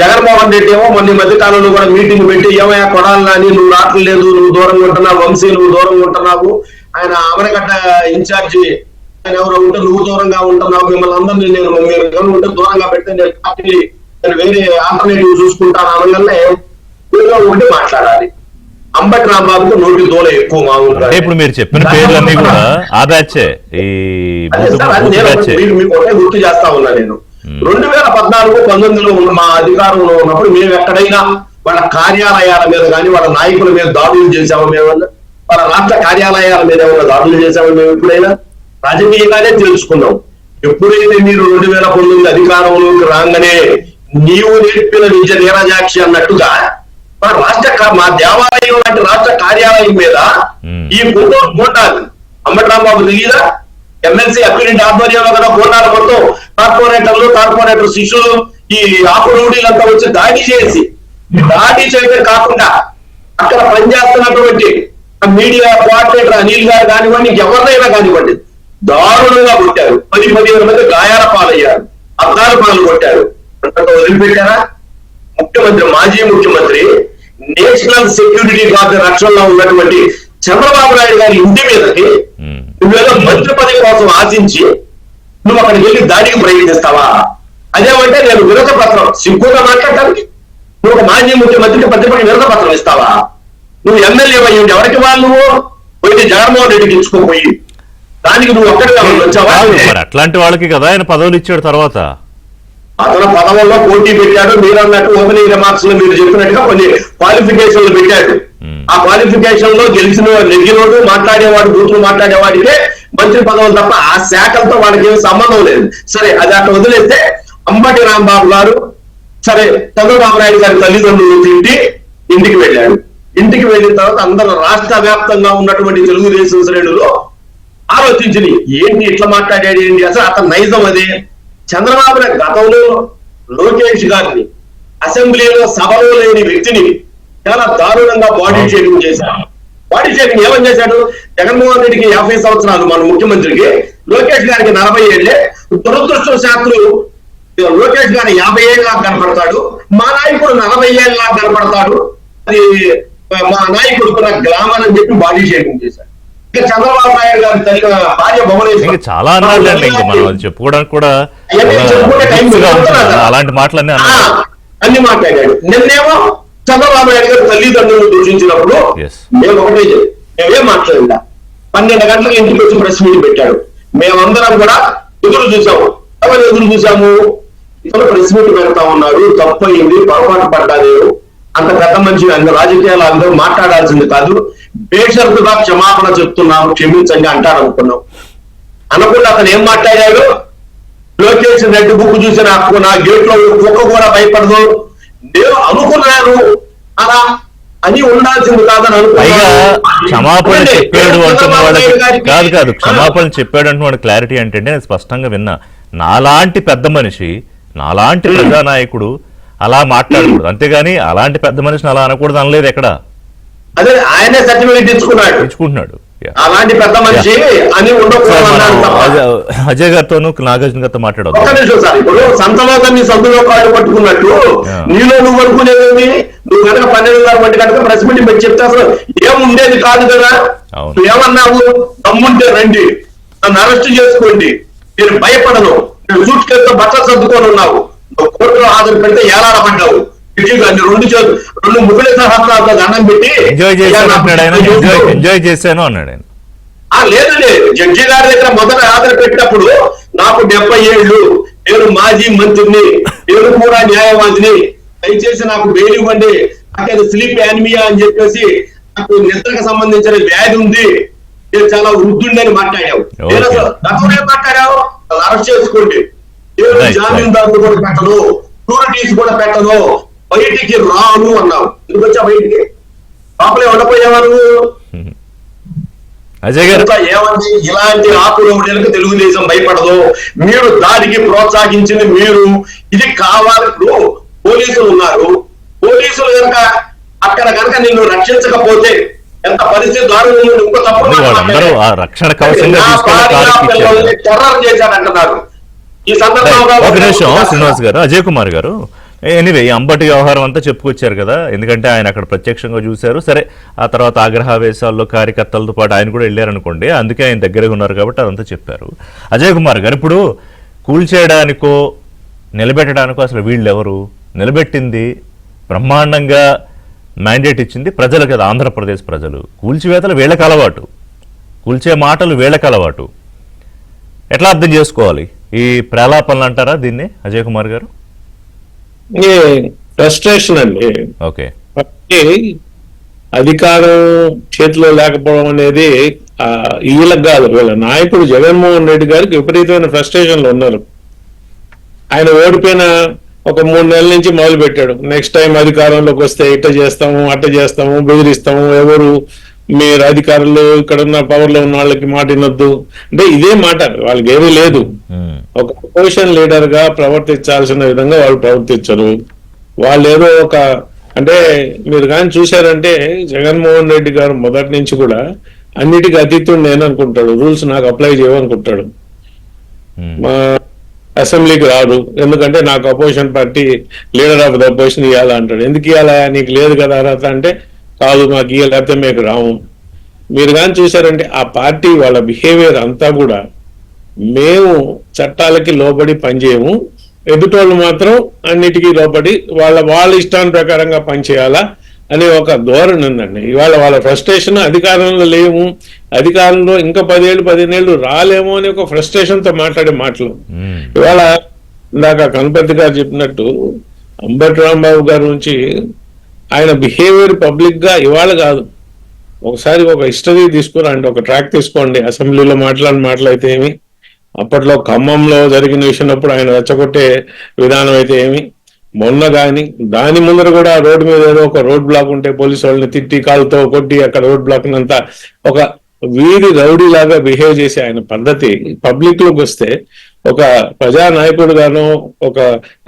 జగన్మోహన్ రెడ్డి ఏమో మొన్న మధ్య కాలంలో కూడా మీటింగ్ పెట్టి ఏమయ్యా కొడాలని నువ్వు రావట్లేదు, నువ్వు దూరంగా ఉంటున్నావు, వంశీ నువ్వు దూరంగా ఉంటున్నావు, ఆయన అమరగడ్డ ఇన్ఛార్జి ఆయన ఎవరో ఉంటే నువ్వు దూరంగా ఉంటున్నావు, మిమ్మల్ని అందరినీ మీరు ఉంటే దూరంగా పెడితే నేను పార్టీ నేను వేరే ఆల్టర్నేటివ్ చూసుకుంటాను అనగానే ఏదో ఒకటి మాట్లాడాలి. అంబటి రాంబాబుకు నోటి దూల ఎక్కువ మామూలుగా. ఇప్పుడు మీరు చెప్పిన పేర్లన్నీ కూడా ఆ బ్యాచే. మీకు ఒకటే గుర్తు చేస్తా ఉన్నా నేను. 2014-19లో ఉన్న మా అధికారంలో ఉన్నప్పుడు మేము ఎక్కడైనా వాళ్ళ కార్యాలయాల మీద కానీ వాళ్ళ నాయకుల మీద దాడులు చేసామా? మేమన్నా వాళ్ళ రాష్ట్ర కార్యాలయాల మీద ఏమన్నా దాడులు చేసామా? మేము ఎప్పుడైనా రాజకీయంగానే తెలుసుకున్నాం. ఎప్పుడైతే మీరు 2019 అధికారంలోకి రాగానే నీవు నేర్పిన నిజ నీరజాక్షి అన్నట్టుగా మా దేవాలయం లాంటి రాష్ట్ర కార్యాలయం మీద ఈ గోండాలు అంబటి రాంబాబు తెలియదా? ఎమ్మెల్సీ అక్విరెంట్ ఆధ్వర్యంలో కదా గోండాల మొత్తం కార్పొరేటర్ శిష్యులు ఈ ఆకురౌడీలంతా వచ్చి దాడి చేయడం కాకుండా అక్కడ పనిచేస్తున్నటువంటి మీడియా కోఆర్డినేటర్ అనిల్ గారు కానివ్వండి, ఎవరినైనా కానివ్వండి దారుణంగా కొట్టారు. 10-15 మంది గాయాల పాలయ్యారు, అద్దాల పాలు కొట్టారు. అంతగా వదిలిపెట్టారా? మాజీ ముఖ్యమంత్రి నేషనల్ సెక్యూరిటీ గార్డు రక్షణలో ఉన్నటువంటి చంద్రబాబు నాయుడు గారి ఇంటి మీదకి నువ్వేదో మంత్రి పదవి కోసం ఆశించి నువ్వు అక్కడికి వెళ్ళి దాడికి ప్రయత్నిస్తావా? అదేమంటే నేను వినతి పత్రం సిగ్గుగా మాట్లాడటానికి నువ్వు ఒక మాజీ ముఖ్యమంత్రికి ప్రతిపక్ష వినతి పత్రం ఇస్తావా? నువ్వు ఎమ్మెల్యే అయ్యి ఎవరికి వాళ్ళు నువ్వు పోయి జగన్మోహన్ రెడ్డికి ఇచ్చుకోపోయి దానికి నువ్వు ఒక్కడిగా వచ్చావా? అట్లాంటి వాళ్ళకి కదా ఆయన పదవులు ఇచ్చాడు. తర్వాత అతను పదవుల్లో పోటీ పెట్టాడు. మీరు అన్నట్టు ఓపెనింగ్ రిమార్క్స్ లో మీరు చెప్పినట్టుగా కొన్ని క్వాలిఫికేషన్లు పెట్టాడు. ఆ క్వాలిఫికేషన్ లో నెగ్గినోడు మాట్లాడేవాడు, బూతులు మాట్లాడేవాడికే మంత్రి పదవులు తప్ప ఆ శాఖలతో వాళ్ళకి ఏమి సంబంధం లేదు. సరే అది అట్లా వదిలేస్తే అంబటి రాంబాబు గారు సరే చంద్రబాబు నాయుడు గారి తల్లిదండ్రులు తింటి ఇంటికి వెళ్ళాడు. ఇంటికి వెళ్ళిన తర్వాత అందరూ రాష్ట్ర వ్యాప్తంగా ఉన్నటువంటి తెలుగుదేశం శ్రేణులు ఆలోచించింది, ఏంటి ఇట్లా మాట్లాడాడు ఏంటి, అసలు అతను నైజం అదే చంద్రబాబు నాయుడు గతంలో లోకేష్ గారిని అసెంబ్లీలో సభలో లేని వ్యక్తిని చాలా దారుణంగా బాడీ షేకింగ్ చేశారు. బాడీ షేకింగ్ ఏమని చేశాడు? జగన్మోహన్ రెడ్డికి 50 సంవత్సరాలు, మన ముఖ్యమంత్రికి, లోకేష్ గారికి 40 ఏళ్లే. దురదృష్టవశాత్తు లోకేష్ గారి 50 ఏళ్ళలా కనపడతాడు, మా నాయకుడు 40 ఏళ్ళలా కనపడతాడు, అది మా నాయకుడుకున్న గ్లామర్ అని చెప్పి బాడీ షేకింగ్ చేశారు. ఇంకా చంద్రబాబు నాయుడు గారి తల్లి భార్య భువనేశ్వరి చాలా అన్నాడులేండి, ఇంకా మనం అది చెప్పుకోవడానికి కూడా అలాంటి మాటలన్నీ అన్ని మాట్లాడాడు. నిన్నేమో చంద్రబాబు నాయుడు గారు తల్లిదండ్రులను దూషించినప్పుడు మేము ఒకటే మేమేం మాట్లాడిందా, 12 గంటలకు ఇంటికి వచ్చి ప్రెస్ మీట్ పెట్టాడు. మేమందరం కూడా ఎదురు చూసాము. ఎవరు ఎదురు చూసాము? ఇతను ప్రెస్ మీట్ పెడతా ఉన్నారు, తప్పు అయింది, పొరపాటు పడ్డారు, అంత పెద్ద మనిషి, అన్ని రాజకీయాలు అందరూ మాట్లాడాల్సింది కాదు, బేషరతుగా క్షమాపణ చెప్తున్నాము, క్షమించండి అంటారు అనుకున్నాం. అనుకుంటే అతను ఏం మాట్లాడాడు? లోకేష్ రెడ్ బుక్ చూసి నా గేట్ లో కుక్క కూడా భయపడదు, నేను అనుకున్నాను అలా అని ఉండాల్సింది కాదని అనుకున్నాను. క్షమాపణ చెప్పాడు అంటున్న వాడికి కాదు క్షమాపణ చెప్పాడు అంటున్న వాడు క్లారిటీ అంటే నేను స్పష్టంగా విన్నా. నాలాంటి పెద్ద మనిషి, నాలాంటి ప్రజానాయకుడు అలా మాట్లాడకూడదు, అంతేగాని అలాంటి పెద్ద మనిషిని అలా అనకూడదు అనలేదు ఎక్కడ. అదే ఆయనే సర్టిఫికేట్ ఇచ్చుకున్నాడు అలాంటి పెద్ద మనిషి అని ఉండకూడదు. అజయ్ గారితోనూ నాగార్జున గారితో మాట్లాడదు. ఒక్క నిమిషం సార్, ఇప్పుడు సంతలో నీ సంతలో కాళ్ళు పట్టుకున్నట్టు నీలో నువ్వు అనుకునేది, నువ్వు కనుక 12:30 గంటక ప్రెస్ మీటింగ్ పెట్టి చెప్తే అసలు ఏముండేది కాదు కదా. నువ్వు ఏమన్నావు? దమ్ముంటే రండి, నన్ను అరెస్ట్ చేసుకోండి, నేను భయపడను, నేను సూట్ కేసుతో బట్టలు సర్దుకొని ఉన్నావు, నువ్వు కోర్టులో హాజరు పెడితే ఏలాడబడ్డావు, రెండు ముగ్గుల సహస్రాలతో దండం పెట్టి ఎంజాయ్ చేశాను అన్నాడు ఆయన. లేదండి, జడ్జి గారి దగ్గర మొదట హాజరు పెట్టినప్పుడు నాకు 70 ఏళ్ళు, నేను మాజీ మంత్రిని, నేను కూడా న్యాయవాదిని, దయచేసి నాకు బెయిల్ ఇవ్వండి, నాకు స్లీప్ యానిమియా అని చెప్పేసి నాకు నిద్రకు సంబంధించిన వ్యాధి ఉంది, నేను చాలా వృద్ధుండి అని మాట్లాడావు. నేను అసలు గతంలో ఏం మాట్లాడావు? అరెస్ట్ చేసుకోండి, నేను జామీందారులు కూడా పెట్టను, షూరిటీస్ కూడా పెట్టను, బయటికి రాను అన్నావు. ఎందుకు వచ్చా బయటికి? లోపలే ఉండపోయేవారు. అజయ్ గారు ఏమంది? ఇలాంటి ఆకురవులకు తెలుగుదేశం భయపడదు, మీరు దానికి ప్రోత్సహించింది మీరు, ఇది కావాలి. పోలీసులు ఉన్నారు, పోలీసులు కనుక అక్కడ కనుక నిన్ను రక్షించకపోతే ఎంత పరిస్థితి దారుణంగా ఇంకో తప్పుడు టెర్రర్ చేశారంటున్నారు. ఈ సందర్భంగా శ్రీనివాస్ గారు, అజయ్ కుమార్ గారు, ఎనీవే ఈ అంబటి వ్యవహారం అంతా చెప్పుకొచ్చారు కదా, ఎందుకంటే ఆయన అక్కడ ప్రత్యక్షంగా చూశారు. సరే, ఆ తర్వాత ఆగ్రహావేశాల్లో కార్యకర్తలతో పాటు ఆయన కూడా వెళ్ళారనుకోండి, అందుకే ఆయన దగ్గరగా ఉన్నారు కాబట్టి అదంతా చెప్పారు. అజయ్ కుమార్ గారు, ఇప్పుడు కూల్చేయడానికో నిలబెట్టడానికో అసలు వీళ్ళు ఎవరు? నిలబెట్టింది బ్రహ్మాండంగా మ్యాండేట్ ఇచ్చింది ప్రజలు కదా, ఆంధ్రప్రదేశ్ ప్రజలు. కూల్చివేతలు వీళ్ళకి అలవాటు, కూల్చే మాటలు వీళ్ళకి అలవాటు. ఎట్లా అర్థం చేసుకోవాలి ఈ ప్రలాపనలు అంటారా దీన్ని అజయ్ కుమార్ గారు? ఫ్రస్ట్రేషన్ అండి. ఓకే, అధికారం చేతిలో లేకపోవడం అనేది వీళ్ళకి కాదు, వీళ్ళ నాయకుడు జగన్మోహన్ రెడ్డి గారికి విపరీతమైన ఫ్రస్ట్రేషన్ లో ఉన్నారు. ఆయన ఓడిపోయిన ఒక 3 నెలల నుంచి మొదలు పెట్టాడు, నెక్స్ట్ టైం అధికారంలోకి వస్తే ఇట్ట చేస్తాము, అట్ట చేస్తాము, బెదిరిస్తాము, ఎవరు మీరు అధికారులు ఇక్కడ ఉన్న పవర్ లో ఉన్న వాళ్ళకి మాట వినొద్దు అంటే ఇదే మాట. వాళ్ళకి ఏమీ లేదు. ఒక అపోజిషన్ లీడర్ గా ప్రవర్తించాల్సిన విధంగా వాళ్ళు ప్రవర్తించరు. వాళ్ళు ఏదో ఒక అంటే మీరు కానీ చూశారంటే జగన్మోహన్ రెడ్డి గారు మొదటి నుంచి కూడా అన్నిటికీ అతీతుడు నేను అనుకుంటాడు, రూల్స్ నాకు అప్లై చేయమనుకుంటాడు. మా అసెంబ్లీకి రాదు, ఎందుకంటే నాకు opposition party leader of the opposition ఇవ్వాలా అంటాడు. ఎందుకు ఇవ్వాలా, నీకు లేదు కదా అర్హత అంటే కాదు మాకు ఇవ్వలేకపోతే మీకు రాము. మీరు కానీ చూసారంటే ఆ పార్టీ వాళ్ళ బిహేవియర్ అంతా కూడా మేము చట్టాలకి లోబడి పనిచేయము, ఎదుటోళ్ళు మాత్రం అన్నిటికీ లోబడి వాళ్ళ ఇష్టాన్ని ప్రకారంగా పనిచేయాలా అనే ఒక ధోరణి ఉందండి. ఇవాళ వాళ్ళ ఫ్రస్ట్రేషన్ అధికారంలో లేము, అధికారంలో ఇంకా 10 ఏళ్ళు 15 ఏళ్ళు రాలేమో అని ఒక ఫ్రస్ట్రేషన్ తో మాట్లాడే మాటలు. ఇవాళ ఇందాక కనుపతి గారు చెప్పినట్టు అంబటి రాంబాబు గారి నుంచి ఆయన బిహేవియర్ పబ్లిక్ గా ఇవాళ కాదు, ఒకసారి ఒక హిస్టరీ తీసుకురండి, ఒక ట్రాక్ తీసుకోండి. అసెంబ్లీలో మాట్లాడిన మాటలు అయితే ఏమి, అప్పట్లో ఖమ్మంలో జరిగిన విషయంలో ఆయన రెచ్చగొట్టే విధానం అయితే ఏమి, మొన్న కానీ దాని ముందర కూడా రోడ్డు మీద ఏదో ఒక రోడ్ బ్లాక్ ఉంటే పోలీసు వాళ్ళని తిట్టి కాలుతో కొట్టి అక్కడ రోడ్ బ్లాక్ అంతా ఒక వీరి రౌడీలాగా బిహేవ్ చేసే ఆయన పద్ధతి పబ్లిక్ లోకి వస్తే ఒక ప్రజా నాయకుడుగాను ఒక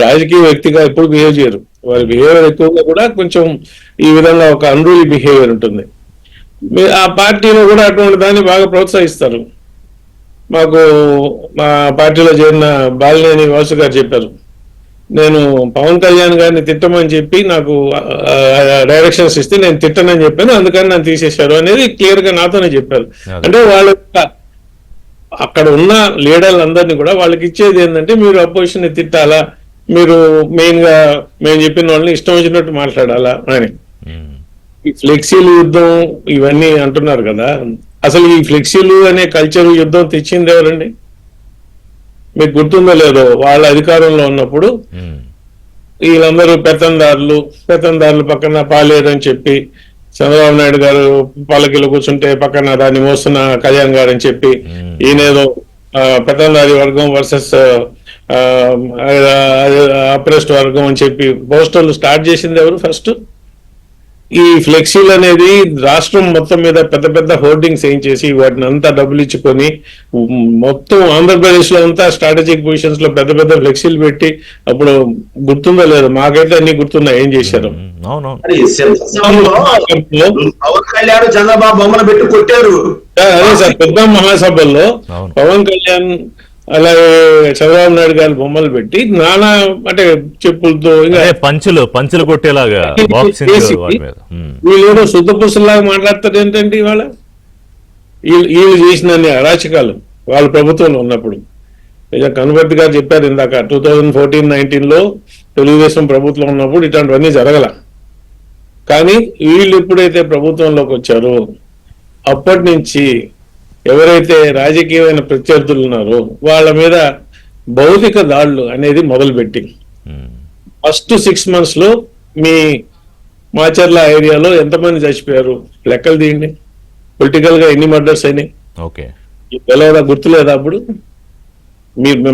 రాజకీయ వ్యక్తిగా ఎప్పుడు బిహేవ్ చేయరు. వారి బిహేవియర్ ఎక్కువగా కూడా కొంచెం ఈ విధంగా ఒక అన్రూలీ బిహేవియర్ ఉంటుంది. ఆ పార్టీలో కూడా అటువంటి దాన్ని బాగా ప్రోత్సహిస్తారు. మాకు మా పార్టీలో చేరిన బాలినేని వాసు గారు చెప్పారు, నేను పవన్ కళ్యాణ్ గారిని తిట్టమని చెప్పి నాకు డైరెక్షన్స్ ఇస్తే నేను తిట్టనని చెప్పాను, అందుకని నన్ను తీసేశారు అనేది క్లియర్ గా నాతోనే చెప్పారు. అంటే వాళ్ళ అక్కడ ఉన్న లీడర్లందరినీ కూడా వాళ్ళకి ఇచ్చేది ఏంటంటే మీరు అపోజిషన్ ని తిట్టాలా, మీరు మెయిన్ గా మేము చెప్పిన వాళ్ళని ఇష్టం వచ్చినట్టు మాట్లాడాలా అని. ఈ ఫ్లెక్సీలు యుద్ధం ఇవన్నీ అంటున్నారు కదా, అసలు ఈ ఫ్లెక్సీలు అనే కల్చర్ యుద్ధం తెచ్చింది ఎవరండి? మీకు గుర్తుందో లేదో, వాళ్ళ అధికారంలో ఉన్నప్పుడు వీళ్ళందరూ పెత్తందారులు పక్కన పాలేరని చెప్పి చంద్రబాబు నాయుడు గారు పల్లకిలో కూర్చుంటే పక్కన దాన్ని మోస్తున్న కళ్యాణ్ గారు అని చెప్పి ఈయనేదో పెత్తందారి వర్గం వర్సెస్ అప్రెస్డ్ వర్గం అని చెప్పి పోస్టర్లు స్టార్ట్ చేసింది ఎవరు? ఫస్ట్ ఈ ఫ్లెక్సీలు అనేది రాష్ట్రం మొత్తం మీద పెద్ద పెద్ద హోర్డింగ్స్ ఏం చేసి వాటిని అంతా డబ్బులు ఇచ్చుకొని మొత్తం ఆంధ్రప్రదేశ్ లో అంతా స్ట్రాటజిక్ పొజిషన్స్ లో పెద్ద పెద్ద ఫ్లెక్సీలు పెట్టి, అప్పుడు గుర్తుందో లేదు, మాకైతే అన్ని గుర్తున్నాయి ఏం చేశారు. పవన్ కళ్యాణ్ చంద్రబాబు బొమ్మలు పెట్టి కొట్టారు. అదే సార్, పెద్ద మహాసభల్లో పవన్ కళ్యాణ్ అలాగే చంద్రబాబు నాయుడు గారి బొమ్మలు పెట్టి నానా అంటే చెప్పులతో పంచులు కొట్టేలాగా వీళ్ళు శుద్ధ పురుషులాగా మాట్లాడతారు ఏంటంటే ఇవాళ వీళ్ళు చేసిన అరాచకాలు వాళ్ళ ప్రభుత్వంలో ఉన్నప్పుడు. కనుపర్తి గారు చెప్పారు ఇందాక 2014-19 తెలుగుదేశం ప్రభుత్వం ఉన్నప్పుడు ఇట్లాంటివన్నీ జరగల. కానీ వీళ్ళు ఎప్పుడైతే ప్రభుత్వంలోకి వచ్చారో అప్పటి నుంచి ఎవరైతే రాజకీయమైన ప్రత్యర్థులు ఉన్నారో వాళ్ళ మీద భౌతిక దాడులు అనేది మొదలుపెట్టి ఫస్ట్ 6 months లో మీ మాచర్ల ఏరియాలో ఎంతమంది చచ్చిపోయారు లెక్కలు తీయండి. పొలిటికల్ గా ఎన్ని మర్డర్స్ అయినాయి తెలవదా? గుర్తులేదా? అప్పుడు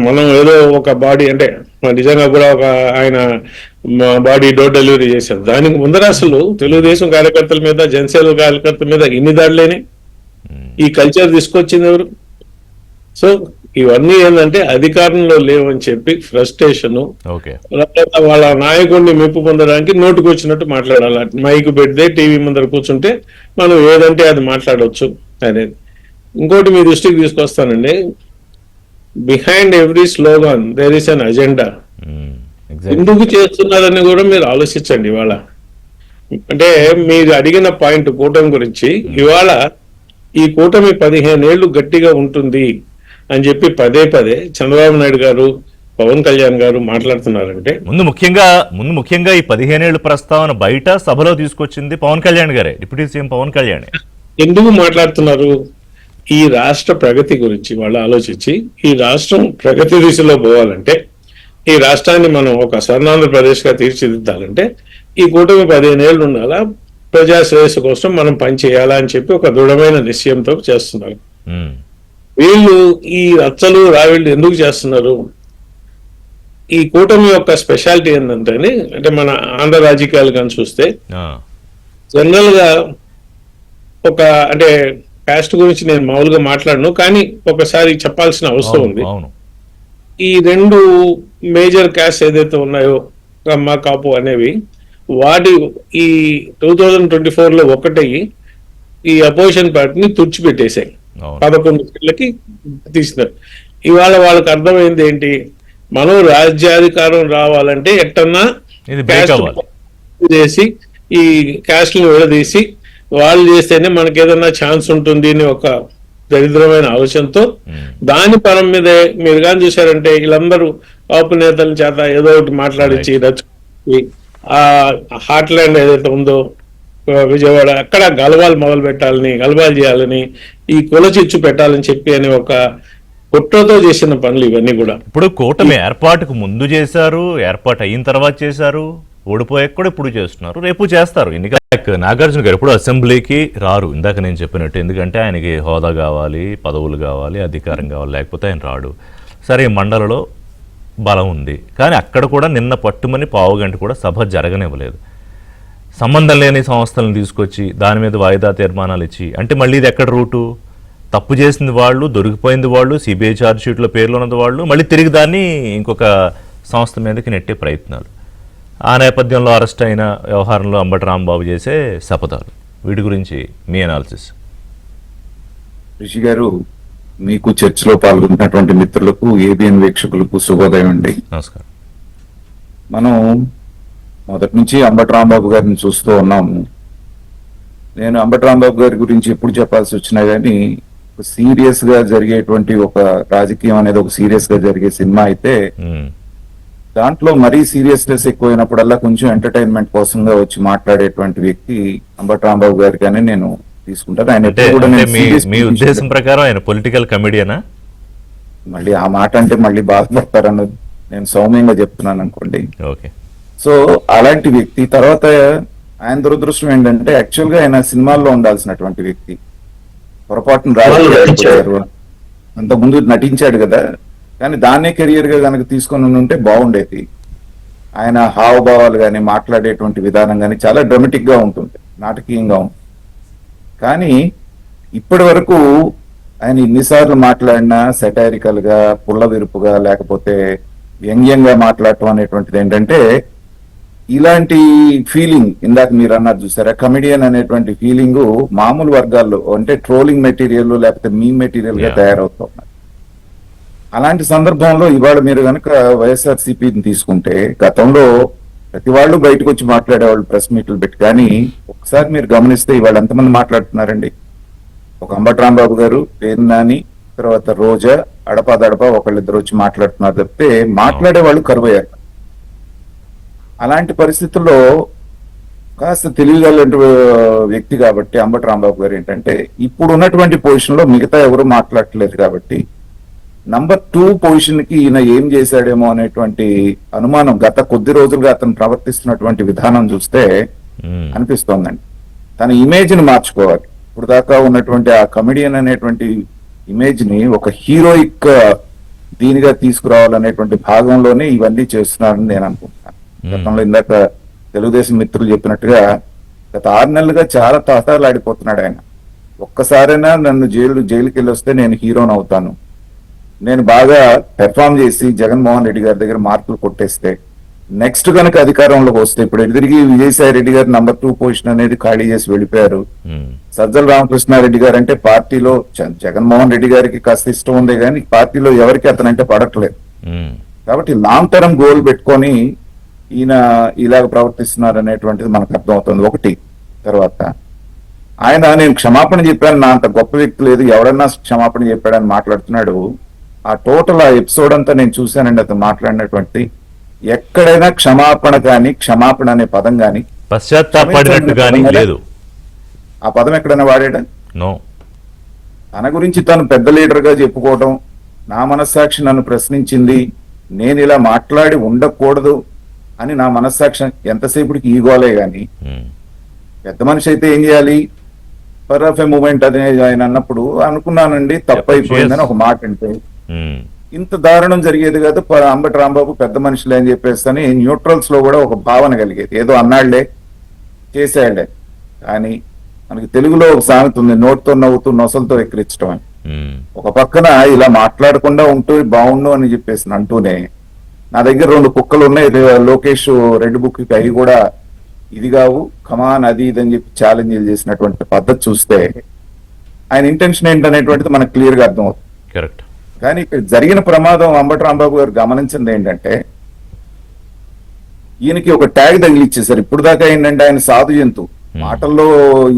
మనం ఏదో ఒక బాడీ అంటే నిజంగా కూడా ఒక ఆయన బాడీ డోర్ డెలివరీ చేశారు. దానికి ముందర అసలు తెలుగుదేశం కార్యకర్తల మీద జనసేన కార్యకర్తల మీద ఇన్ని దాడులేని ఈ కల్చర్ తీసుకొచ్చింది ఎవరు? సో ఇవన్నీ ఏంటంటే అధికారంలో లేవని చెప్పి ఫ్రస్ట్రేషన్, వాళ్ళ నాయకుడిని మెప్పు పొందడానికి నోటుకు వచ్చినట్టు మాట్లాడాలి. మైకు పెడితే టీవీ ముందర కూర్చుంటే మనం ఏదంటే అది మాట్లాడవచ్చు అనేది. ఇంకోటి మీ దృష్టికి తీసుకొస్తానండి, behind every slogan there is an agenda. ఎందుకు చేస్తున్నారని కూడా మీరు ఆలోచించండి. ఇవాళ అంటే మీరు అడిగిన పాయింట్ కూటమి గురించి, ఇవాళ ఈ కూటమి 15 ఏళ్లు గట్టిగా ఉంటుంది అని చెప్పి పదే చంద్రబాబు నాయుడు గారు పవన్ కళ్యాణ్ గారు మాట్లాడుతున్నారంటే ముందు ముఖ్యంగా ఈ 15 ఏళ్ల ప్రస్తావన బయట సభలో తీసుకొచ్చింది పవన్ కళ్యాణ్ గారే, డిప్యూటీ సీఎం పవన్ కళ్యాణ్. ఎందుకు మాట్లాడుతున్నారు? ఈ రాష్ట్ర ప్రగతి గురించి వాళ్ళు ఆలోచించి, ఈ రాష్ట్రం ప్రగతి దిశలో పోవాలంటే, ఈ రాష్ట్రాన్ని మనం ఒక స్వర్ణాంధ్రప్రదేశ్ గా తీర్చిదిద్దాలంటే ఈ కూటమి 15 ఏళ్ళు ఉండాలా, ప్రజా శ్రేయస్సు కోసం మనం పనిచేయాలా అని చెప్పి ఒక దృఢమైన నిశ్చయంతో చేస్తున్నారు. వీళ్ళు ఈ రచ్చలు రావిళ్ళు ఎందుకు చేస్తున్నారు? ఈ కూటమి యొక్క స్పెషాలిటీ ఏంటంటే, అంటే మన ఆంధ్ర రాజకీయాలు కానీ చూస్తే జనరల్ గా ఒక అంటే కాస్ట్ గురించి నేను మామూలుగా మాట్లాడను, కానీ ఒకసారి చెప్పాల్సిన అవసరం ఉంది. ఈ 2 మేజర్ క్యాస్ట్ ఏదైతే ఉన్నాయో కమ్మ కాపు అనేవి, వాటి ఈ 2024 ఒకటయ్యి ఈ అపోజిషన్ పార్టీని తుడిచిపెట్టేశాయి. 11 సీట్లకి తీసినారు. ఇవాళ వాళ్ళకి అర్థమైంది ఏంటి, మనం రాజ్యాధికారం రావాలంటే ఎట్టన్నా చేసి ఈ క్యాస్ట్ని విడదీసి వాళ్ళు చేస్తేనే మనకి ఏదన్నా ఛాన్స్ ఉంటుంది అని ఒక దరిద్రమైన ఆలోచనతో దాని పరం మీదే మీరు కానీ చూసారంటే వీళ్ళందరూ కాపు నేతల చేత ఏదో ఒకటి మాట్లాడించి ఆ హార్ట్ ల్యాండ్ ఏదైతే ఉందో విజయవాడ, అక్కడ గలబాలు చేయాలని, ఈ కులచిచ్చు పెట్టాలని చెప్పి అని ఒక కుట్రతో చేసిన పనులు ఇవన్నీ కూడా. ఇప్పుడు కూటమి ఏర్పాటుకు ముందు చేశారు, ఏర్పాటు అయిన తర్వాత చేశారు, ఓడిపోయాక కూడా ఇప్పుడు చేస్తున్నారు, రేపు చేస్తారు. ఎన్నికల నాగార్జున గారు ఇప్పుడు అసెంబ్లీకి రారు, ఇందాక నేను చెప్పినట్టు. ఎందుకంటే ఆయనకి హోదా కావాలి, పదవులు కావాలి, అధికారం కావాలి, లేకపోతే ఆయన రాడు. సరే, మండలిలో బలం ఉంది, కానీ అక్కడ కూడా నిన్న పట్టుమని పావుగంట కూడా సభ జరగనివ్వలేదు. సంబంధం లేని సంస్థలను తీసుకొచ్చి దాని మీద వాయిదా తీర్మానాలు ఇచ్చి, అంటే మళ్ళీ ఇది ఎక్కడ రూటు? తప్పు చేసింది వాళ్ళు, దొరికిపోయింది వాళ్ళు, సిబిఐ ఛార్జ్ షీట్లో పేర్లు ఉన్నది వాళ్ళు, మళ్ళీ తిరిగి దాన్ని ఇంకొక సంస్థ మీదకి నెట్టే ప్రయత్నాలు. ఆ నేపథ్యంలో అరెస్ట్ అయిన వ్యవహారంలో అంబటి రాంబాబు చేసే శపథాలు, వీటి గురించి మీ అనాలిసిస్. రిషి గారు, మీకు చర్చలో పాల్గొన్నటువంటి మిత్రులకు, ఏబిఎన్ వీక్షకులకు శుభోదయం అండి. నమస్కారం. మనం మొదటి నుంచి అంబటి రాంబాబు గారిని చూస్తూ ఉన్నాము. నేను అంబటి రాంబాబు గారి గురించి ఎప్పుడు చెప్పాల్సి వచ్చినా గానీ, సీరియస్ గా జరిగేటువంటి ఒక రాజకీయం అనేది ఒక సీరియస్ గా జరిగే సినిమా అయితే దాంట్లో మరీ సీరియస్నెస్ ఎక్కువైనప్పుడల్లా కొంచెం ఎంటర్టైన్మెంట్ కోసంగా వచ్చి మాట్లాడేటువంటి వ్యక్తి అంబటి రాంబాబు గారి కానీ నేను తీసుకుంటాను. ఆయన ఎప్పుడు కూడా నేను మీ ఉద్దేశం ప్రకారం ఆయన పొలిటికల్ కమెడియనా? మళ్ళీ ఆ మాట అంటే మళ్ళీ బాధపడతారన్నది నేను సౌమ్యంగా చెప్తున్నాను అనుకోండి. ఓకే. సో అలాంటి వ్యక్తి తర్వాత ఆయన దురదృష్టం ఏంటంటే యాక్చువల్ గా ఆయన సినిమాల్లో ఉండాల్సినటువంటి వ్యక్తి పొరపాటున రాజకీయాలు అంతకుముందు నటించాడు కదా, కానీ దాన్నే కెరియర్ గా కనుక తీసుకొని ఉంటే బాగుండేది. ఆయన హావభావాలు కానీ మాట్లాడేటువంటి విధానం కానీ చాలా డ్రామాటిక్ గా ఉంటుంది, నాటకీయంగా ఉంటుంది. కానీ ఇప్పటి వరకు ఆయన ఇన్నిసార్లు మాట్లాడినా సెటైరికల్ గా, పుల్ల విరుపుగా, లేకపోతే వ్యంగ్యంగా మాట్లాడటం అనేటువంటిది ఏంటంటే ఇలాంటి ఫీలింగ్ ఇందాక మీరు అన్నారు చూసారా, కమెడియన్ అనేటువంటి ఫీలింగ్ మామూలు వర్గాల్లో అంటే ట్రోలింగ్ మెటీరియల్ లేకపోతే మీ మెటీరియల్ గా తయారవుతున్నారు. అలాంటి సందర్భంలో ఇవాళ మీరు కనుక వైఎస్ఆర్సీపీని తీసుకుంటే గతంలో ప్రతి వాళ్ళు బయటకు వచ్చి మాట్లాడేవాళ్ళు ప్రెస్ మీట్లు పెట్టి, కానీ ఒకసారి మీరు గమనిస్తే ఇవాళ ఎంతమంది మాట్లాడుతున్నారండి? ఒక అంబటి రాంబాబు గారు, పేరు నాని, తర్వాత రోజా, అడపాదడప ఒకళ్ళిద్దరు వచ్చి మాట్లాడుతున్నారు తప్పితే మాట్లాడే వాళ్ళు కరువయ్యారు. అలాంటి పరిస్థితుల్లో కాస్త తెలియగల వ్యక్తి కాబట్టి అంబటి రాంబాబు గారు ఏంటంటే ఇప్పుడు ఉన్నటువంటి పొజిషన్ లో మిగతా ఎవరు మాట్లాడట్లేదు కాబట్టి నంబర్ 2 పొజిషన్ కి ఈయన ఏం చేశాడేమో అనేటువంటి అనుమానం గత కొద్ది రోజులుగా అతను ప్రవర్తిస్తున్నటువంటి విధానం చూస్తే అనిపిస్తోందండి. తన ఇమేజ్ ని మార్చుకోవాలి. ఇప్పుడు దాకా ఉన్నటువంటి ఆ కమెడియన్ అనేటువంటి ఇమేజ్ ని ఒక హీరోయిక్ దీనిగా తీసుకురావాలనేటువంటి భాగంలోనే ఇవన్నీ చేస్తున్నారని నేను అనుకుంటున్నాను. గతంలో ఇందాక తెలుగుదేశం మిత్రులు చెప్పినట్టుగా గత 6 నెలలుగా చాలా తహతహలాడిపోతున్నాడు ఆయన. ఒక్కసారైనా నన్ను జైలుకి వెళ్ళి వస్తే నేను హీరోని అవుతాను, నేను బాగా పెర్ఫామ్ చేసి జగన్మోహన్ రెడ్డి గారి దగ్గర మార్కులు కొట్టేస్తే నెక్స్ట్ కనుక అధికారంలోకి వస్తే, ఇప్పుడు ఎదురిగి విజయసాయి రెడ్డి గారు నంబర్ 2 పొజిషన్ అనేది ఖాళీ చేసి వెళ్ళిపోయారు. సజ్జల రామకృష్ణారెడ్డి గారు అంటే పార్టీలో జగన్మోహన్ రెడ్డి గారికి కాస్త ఇష్టం ఉందే కానీ పార్టీలో ఎవరికి అతనంటే పడట్లేదు. కాబట్టి లాంగ్ టర్మ్ గోల్ పెట్టుకొని ఈయన ఇలాగ ప్రవర్తిస్తున్నారు అనేటువంటిది మనకు అర్థమవుతుంది. ఒకటి తర్వాత ఆయన నేను క్షమాపణ చెప్పాను, నా అంత గొప్ప వ్యక్తి లేదు, ఎవడన్నా క్షమాపణ చెప్పాడని మాట్లాడుతున్నాడు. ఆ టోటల్ ఆ ఎపిసోడ్ అంతా నేను చూశానండి. అతను మాట్లాడినటువంటి ఎక్కడైనా క్షమాపణ కానీ, క్షమాపణ అనే పదం కానీ, పశ్చాత్తాపడినట్టు కానీ లేదు. ఆ పదం ఎక్కడైనా వాడాడా? నో. తన గురించి తను పెద్ద లీడర్ గా చెప్పుకోవడం, నా మనస్సాక్షి నన్ను ప్రశ్నించింది, నేను ఇలా మాట్లాడి ఉండకూడదు అని నా మనస్సాక్షి ఎంతసేపుడికి ఈగోలే గాని, పెద్ద మనిషి అయితే ఏం చేయాలి? ఫర్ ఆఫ్ ఎ మూమెంట్ అదే ఆయన అన్నప్పుడు అనుకున్నానండి తప్పు అయిపోయిందని ఒక మాట అంటే ఇంత దారుణం జరిగేది కాదు. అంబటి రాంబాబు పెద్ద మనుషులే అని చెప్పేసి న్యూట్రల్స్ లో కూడా ఒక భావన కలిగేది, ఏదో అన్నాళ్లే చేసేయాళ్లే. కానీ మనకి తెలుగులో ఒక సామెత ఉంది, నోటితో నవ్వుతూ నొసలతో ఎక్కిరించడం అని. ఒక పక్కన ఇలా మాట్లాడకుండా ఉంటూ బాగుండు అని చెప్పేసి అంటూనే నా దగ్గర 2 కుక్కలు ఉన్నాయి, లోకేష్ రెడ్ బుక్ అవి కూడా ఇది కావు, కమాన్ అది ఇది అని చెప్పి ఛాలెంజ్లు చేసినటువంటి పద్ధతి చూస్తే ఆయన ఇంటెన్షన్ ఏంటనేటువంటిది మనకు క్లియర్ గా అర్థమవుతుంది. కరెక్ట్. కానీ ఇక్కడ జరిగిన ప్రమాదం అంబటి రాంబాబు గారు గమనించింది ఏంటంటే ఈయనకి ఒక ట్యాగ్ తగిలిచ్చేసారు. ఇప్పుడు దాకా ఏంటంటే ఆయన సాధు జంతువు, మాటల్లో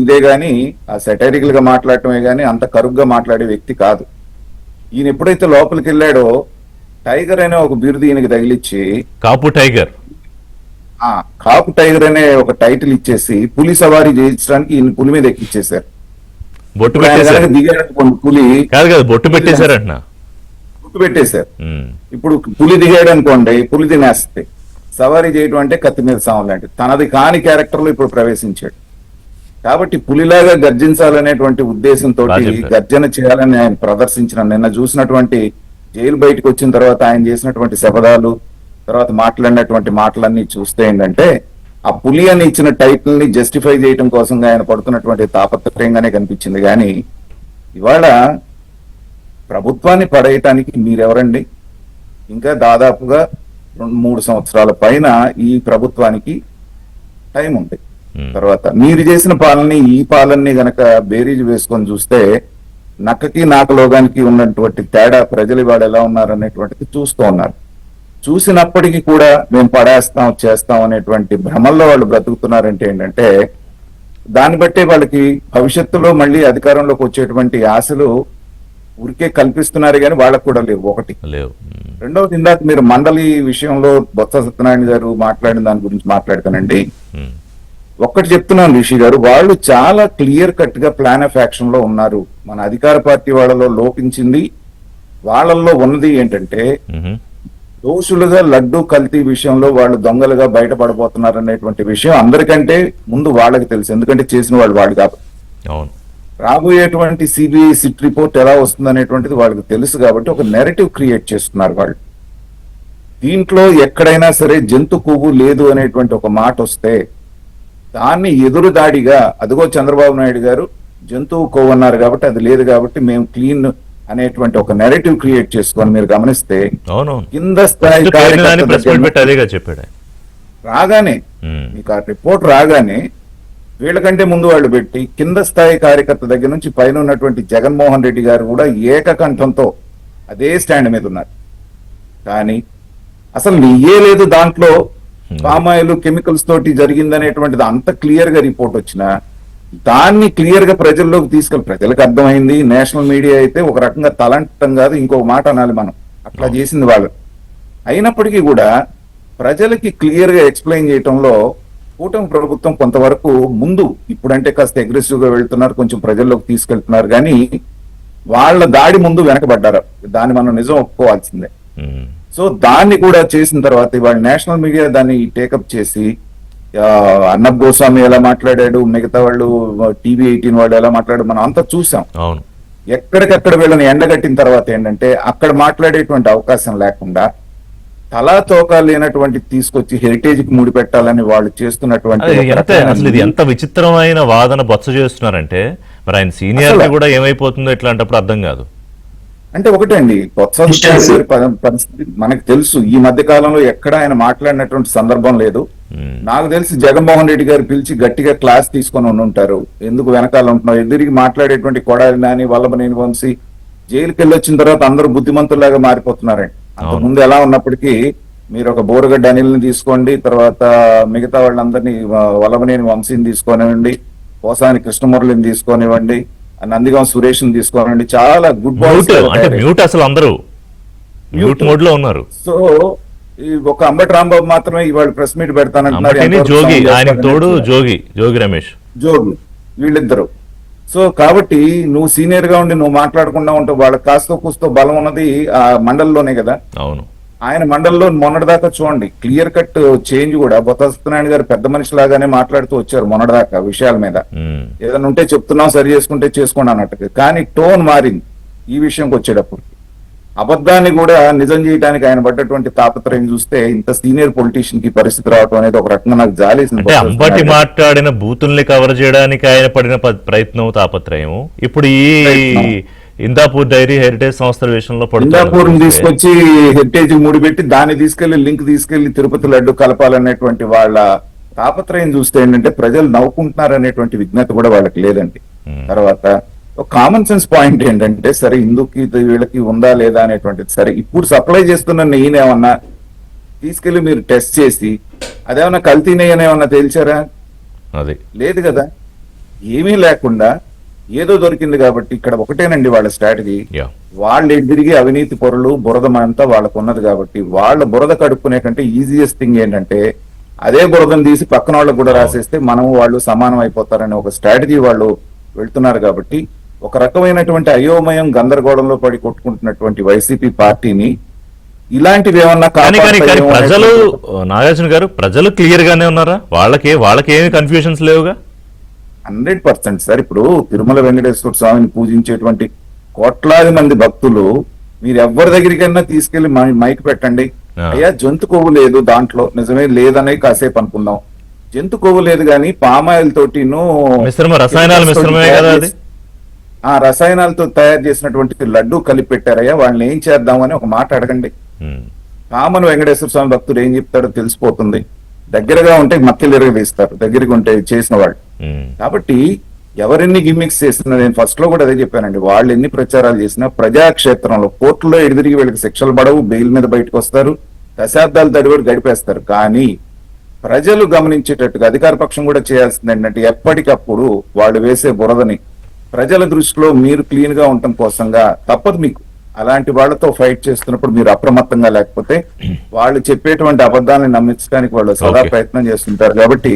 ఇదే గాని ఆ సెటైరికల్ గా మాట్లాడటమే గాని అంత కరుగ్గా మాట్లాడే వ్యక్తి కాదు. ఈయన ఎప్పుడైతే లోపలికి వెళ్ళాడో టైగర్ అనే ఒక బిరుదు ఈయనకి తగిలిచ్చి కాపు టైగర్ అనే ఒక టైటిల్ ఇచ్చేసి పులి సవారీ చేయించడానికి ఈయన పులి మీద ఎక్కిచ్చేశారు. బొట్టు పెట్టేశారు. దిగాడనుకోండి పులి కాదు కదా, బొట్టు పెట్టేశారంట. బొట్టు పెట్టేశారు. ఇప్పుడు పులి దిగాడు అనుకోండి, పులి తినేస్తే సవారీ చేయడం అంటే కత్తి మీద సాము లాంటిది. తనది కాని క్యారెక్టర్ లో ఇప్పుడు ప్రవేశించాడు. కాబట్టి పులిలాగా గర్జించాలనేటువంటి ఉద్దేశంతో గర్జన చేయాలని ఆయన ప్రదర్శించిన నిన్న చూసినటువంటి జైలు బయటకు వచ్చిన తర్వాత ఆయన చేసినటువంటి శపథాలు, తర్వాత మాట్లాడినటువంటి మాటలన్నీ చూస్తే ఏంటంటే ఆ పులి అని ఇచ్చిన టైటిల్ ని జస్టిఫై చేయడం కోసం ఆయన పడుతున్నటువంటి తాపత్రయంగానే కనిపించింది. కానీ ఇవాళ ప్రభుత్వాన్ని పడేయటానికి మీరెవరండి? ఇంకా దాదాపుగా 2-3 సంవత్సరాల పైన ఈ ప్రభుత్వానికి టైం ఉంది. తర్వాత మీరు చేసిన పాలనని ఈ పాలనని గనక బేరీజు వేసుకొని చూస్తే నక్కకి నాకలోగానికి ఉన్నటువంటి తేడా ప్రజలు ఇవాళ ఎలా ఉన్నారు అనేటువంటిది చూస్తూ ఉన్నారు. చూసినప్పటికీ కూడా మేము పడేస్తాం చేస్తాం అనేటువంటి భ్రమల్లో వాళ్ళు బ్రతుకుతున్నారంటే ఏంటంటే దాన్ని బట్టే వాళ్ళకి భవిష్యత్తులో మళ్ళీ అధికారంలోకి వచ్చేటువంటి ఆశలు ఊరికే కల్పిస్తున్నారు కానీ వాళ్ళకు కూడా లేవు. ఒకటి లేవు. రెండవది, ఇందాక మీరు మండలి విషయంలో బొత్స సత్యనారాయణ గారు మాట్లాడిన దాని గురించి మాట్లాడతానండి. ఒక్కటి చెప్తున్నాను రిషి గారు, వాళ్ళు చాలా క్లియర్ కట్ గా ప్లాన్ ఆఫ్ యాక్షన్ లో ఉన్నారు. మన అధికార పార్టీ వాళ్ళలో లోపించింది, వాళ్ళల్లో ఉన్నది ఏంటంటే దోషులుగా లడ్డు కల్తీ విషయంలో వాళ్ళు దొంగలుగా బయటపడబోతున్నారు అనేటువంటి విషయం అందరికంటే ముందు వాళ్ళకి తెలుసు. ఎందుకంటే చేసిన వాళ్ళు కాబట్టి. అవును. రాబోయేటువంటి సిబిఐ సిట్ రిపోర్ట్ ఎలా వస్తుంది అనేటువంటిది వాళ్ళకి తెలుసు కాబట్టి ఒక నెరేటివ్ క్రియేట్ చేస్తున్నారు వాళ్ళు. దీంట్లో ఎక్కడైనా సరే జంతు కొవ్వు లేదు అనేటువంటి ఒక మాట వస్తే దాన్ని ఎదురుదాడిగా అదిగో చంద్రబాబు నాయుడు గారు జంతువు కొవ్వు అన్నారు కాబట్టి అది లేదు కాబట్టి మేము క్లీన్ అనేటువంటి ఒక నెరేటివ్ క్రియేట్ చేసుకొని మీరు గమనిస్తే కింద స్థాయి చెప్పాడు రాగానే మీకు ఆ రిపోర్ట్ రాగానే వీళ్ళకంటే ముందు వాళ్ళు పెట్టి కింద స్థాయి కార్యకర్త దగ్గర నుంచి పైన ఉన్నటువంటి జగన్మోహన్ రెడ్డి గారు కూడా ఏకకంఠంతో అదే స్టాండ్ మీద ఉన్నారు. కానీ అసలు నెయ్యే లేదు దాంట్లో, పామాయిల్ కెమికల్స్ తోటి జరిగిందనేటువంటిది అంత క్లియర్ గా రిపోర్ట్ వచ్చినా దాన్ని క్లియర్ గా ప్రజల్లోకి తీసుకెళ్ళి ప్రజలకు అర్థమైంది. నేషనల్ మీడియా అయితే ఒక రకంగా తలంటం కాదు ఇంకొక మాట అనాలి మనం, అట్లా చేసింది వాళ్ళు. అయినప్పటికీ కూడా ప్రజలకి క్లియర్ గా ఎక్స్ప్లెయిన్ చేయటంలో కూటమి ప్రభుత్వం కొంతవరకు ముందు, ఇప్పుడంటే కాస్త అగ్రెసివ్ గా వెళ్తున్నారు, కొంచెం ప్రజల్లోకి తీసుకెళ్తున్నారు, కానీ వాళ్ళ దాడి ముందు వెనకబడ్డారు. దాన్ని మనం నిజం ఒప్పుకోవాల్సిందే. సో దాన్ని కూడా చేసిన తర్వాత ఇవాళ నేషనల్ మీడియా దాన్ని టేకప్ చేసి అర్నబ్ గోస్వామి ఎలా మాట్లాడాడు, మిగతా వాళ్ళు టీవీ 18 వాళ్ళు ఎలా మాట్లాడాడు మనం అంతా చూసాం. ఎక్కడికక్కడ వీళ్ళని ఎండగట్టిన తర్వాత ఏంటంటే అక్కడ మాట్లాడేటువంటి అవకాశం లేకుండా తలా తోక లేనటువంటి తీసుకొచ్చి హెరిటేజ్ కి ముడి పెట్టాలని వాళ్ళు చేస్తున్నటువంటి అసలు ఇది ఎంత విచిత్రమైన వాదన బొత్స చేస్తున్నారంటే మరి ఆయన సీనియర్ కూడా ఏమైపోతుందో ఇట్లాంటప్పుడు అర్థం కాదు. అంటే ఒకటే అండి, బొత్స పరిస్థితి మనకు తెలుసు. ఈ మధ్య కాలంలో ఎక్కడ ఆయన మాట్లాడినటువంటి సందర్భం లేదు. నాకు తెలిసి జగన్మోహన్ రెడ్డి గారు పిలిచి గట్టిగా క్లాస్ తీసుకొని ఉంటారు. ఎందుకు వెనకాల ఉంటున్నావు, ఎదురికి మాట్లాడేటువంటి కొడాలి నాని, వల్లభనేని వంశీ జైలుకి వెళ్ళి వచ్చిన తర్వాత అందరూ బుద్ధిమంతుల్లాగా మారిపోతున్నారండి. అంతకుముందు ఎలా ఉన్నప్పటికీ మీరు ఒక బోరగడ్డ అనిల్ని తీసుకోండి, తర్వాత మిగతా వాళ్ళందరినీ వల్లభనేని వంశీని తీసుకోనివ్వండి, పోసాని కృష్ణమురళిని తీసుకోనివ్వండి, నందిగాం సురేష్ ని తీసుకోనివ్వండి, చాలా గుడ్ బాయ్స్ అసలు అందరూ మ్యూట్ మోడ్ లో ఉన్నారు. సో ఈ ఒక అంబటి రాంబాబు మాత్రమే ఇవాళ ప్రెస్ మీట్ పెడతానంటున్నారు, జోగి వీళ్ళిద్దరు. సో కాబట్టి నువ్వు సీనియర్ గా ఉండి నువ్వు మాట్లాడకుండా ఉంటావు. వాళ్ళకి కాస్తో కూస్తో బలం ఉన్నది ఆ మండలిలోనే కదా. అవును, ఆయన మండలిలో మొన్నటిదాకా చూడండి క్లియర్ కట్ చేంజ్ కూడా బొత్స సత్యనారాయణ గారు పెద్ద మనిషి లాగానే మాట్లాడుతూ వచ్చారు మొన్నటిదాకా విషయాల మీద. ఏదైనా ఉంటే చెప్తున్నాం, సరి చేసుకుంటే చేసుకోండి అన్నట్టుగా. కానీ టోన్ మారింది ఈ విషయంకి వచ్చేటప్పుడు. అబద్ధాన్ని కూడా నిజం చేయడానికి ఆయన పడ్డటువంటి తాపత్రయం చూస్తే ఇంత సీనియర్ పొలిటీషియన్ కి పరిస్థితి రావడం అనేది ఒక రకంగా నాకు జాలేసింది. అంబటి మాట్లాడిన బూతుల్ని కవర్ చేయడానికి ఆయన పడిన ప్రయత్నం, తాపత్రయం ఇప్పుడు ఈ ఇందాపూర్ డైరీ హెరిటేజ్ సంస్థల విషయంలో ఇందాపూర్ తీసుకొచ్చి హెరిటేజ్ ముడిపెట్టి దాన్ని తీసుకెళ్లి తిరుపతి లడ్డు కలపాలనేటువంటి వాళ్ళ తాపత్రయం చూస్తే ఏంటంటే ప్రజలు నవ్వుకుంటున్నారు అనేటువంటి విజ్ఞత కూడా వాళ్ళకి లేదండి. తర్వాత కామన్ సెన్స్ పాయింట్ ఏంటంటే సరే ఇందుకు వీళ్ళకి ఉందా లేదా అనేటువంటిది. సరే ఇప్పుడు సప్లై చేస్తున్న నెయ్యినేమన్నా తీసుకెళ్లి మీరు టెస్ట్ చేసి అదేమన్నా కల్తీ నెయ్యి ఏమన్నా తేల్చారా? అది లేదు కదా. ఏమీ లేకుండా ఏదో దొరికింది కాబట్టి ఇక్కడ ఒకటేనండి వాళ్ళ స్ట్రాటజీ. వాళ్ళు ఎదిరిగి అవినీతి పొరలు బురద అంతా వాళ్ళకు ఉన్నది కాబట్టి వాళ్ళ బురద కడుక్కునే కంటే ఈజియెస్ట్ థింగ్ ఏంటంటే అదే బురదను తీసి పక్కన వాళ్ళకు కూడా రాసేస్తే మనము వాళ్ళు సమానం అయిపోతారనే ఒక స్ట్రాటజీ వాళ్ళు వెళ్తున్నారు. కాబట్టి ఒక రకమైనటువంటి అయోమయం గందరగోళంలో పడి కొట్టుకుంటున్నటువంటి వైసీపీ పార్టీని ఇలాంటివి ఏమన్నా ప్రజలు, నాగార్జున గారు ప్రజలు క్లియర్ గానే ఉన్నారా? వాళ్ళకి ఏమి కన్ఫ్యూజన్స్ లేవుగా? 100% సార్. ఇప్పుడు తిరుమల వెంకటేశ్వర స్వామిని పూజించేటువంటి కోట్లాది మంది భక్తులు మీరు ఎవరి దగ్గరికైనా తీసుకెళ్లి మైక్ పెట్టండి, అయ్యా జంతు కొవ్వు లేదు దాంట్లో, నిజమే లేదనే కాసేపు అనుకుందాం. జంతు కొవ్వు లేదు కానీ పామాయిల్ తోటి రసాయనాల మిశ్రమే కదా అది. ఆ రసాయనాలతో తయారు చేసినటువంటి లడ్డు కలిపి పెట్టారయ్యా, వాళ్ళని ఏం చేద్దామని ఒక మాట అడగండి. కామన్ వెంకటేశ్వర స్వామి భక్తుడు ఏం చెప్తాడో తెలిసిపోతుంది. దగ్గరగా ఉంటే మక్కిలిరగ వేస్తారు, దగ్గరికి ఉంటే చేసిన వాళ్ళు. కాబట్టి ఎవరెన్ని గిమ్మిక్స్ చేసినా, నేను ఫస్ట్ లో కూడా అదే చెప్పానండి, వాళ్ళు ఎన్ని ప్రచారాలు చేసినా ప్రజాక్షేత్రంలో కోర్టులో ఎదురిగి వీళ్ళకి శిక్షలు పడవు, బెయిల్ మీద బయటకు వస్తారు, దశాబ్దాల తడిబడి గడిపేస్తారు. కానీ ప్రజలు గమనించేటట్టుగా అధికార పక్షం కూడా చేయాల్సింది ఏంటంటే ఎప్పటికప్పుడు వాళ్ళు వేసే బురదని ప్రజల దృష్టిలో మీరు క్లీన్ గా ఉండటం కోసంగా తప్పదు మీకు. అలాంటి వాళ్ళతో ఫైట్ చేస్తున్నప్పుడు మీరు అప్రమత్తంగా లేకపోతే వాళ్ళు చెప్పేటువంటి అబద్ధాలను నమ్మించడానికి వాళ్ళు సదా ప్రయత్నం చేస్తుంటారు. కాబట్టి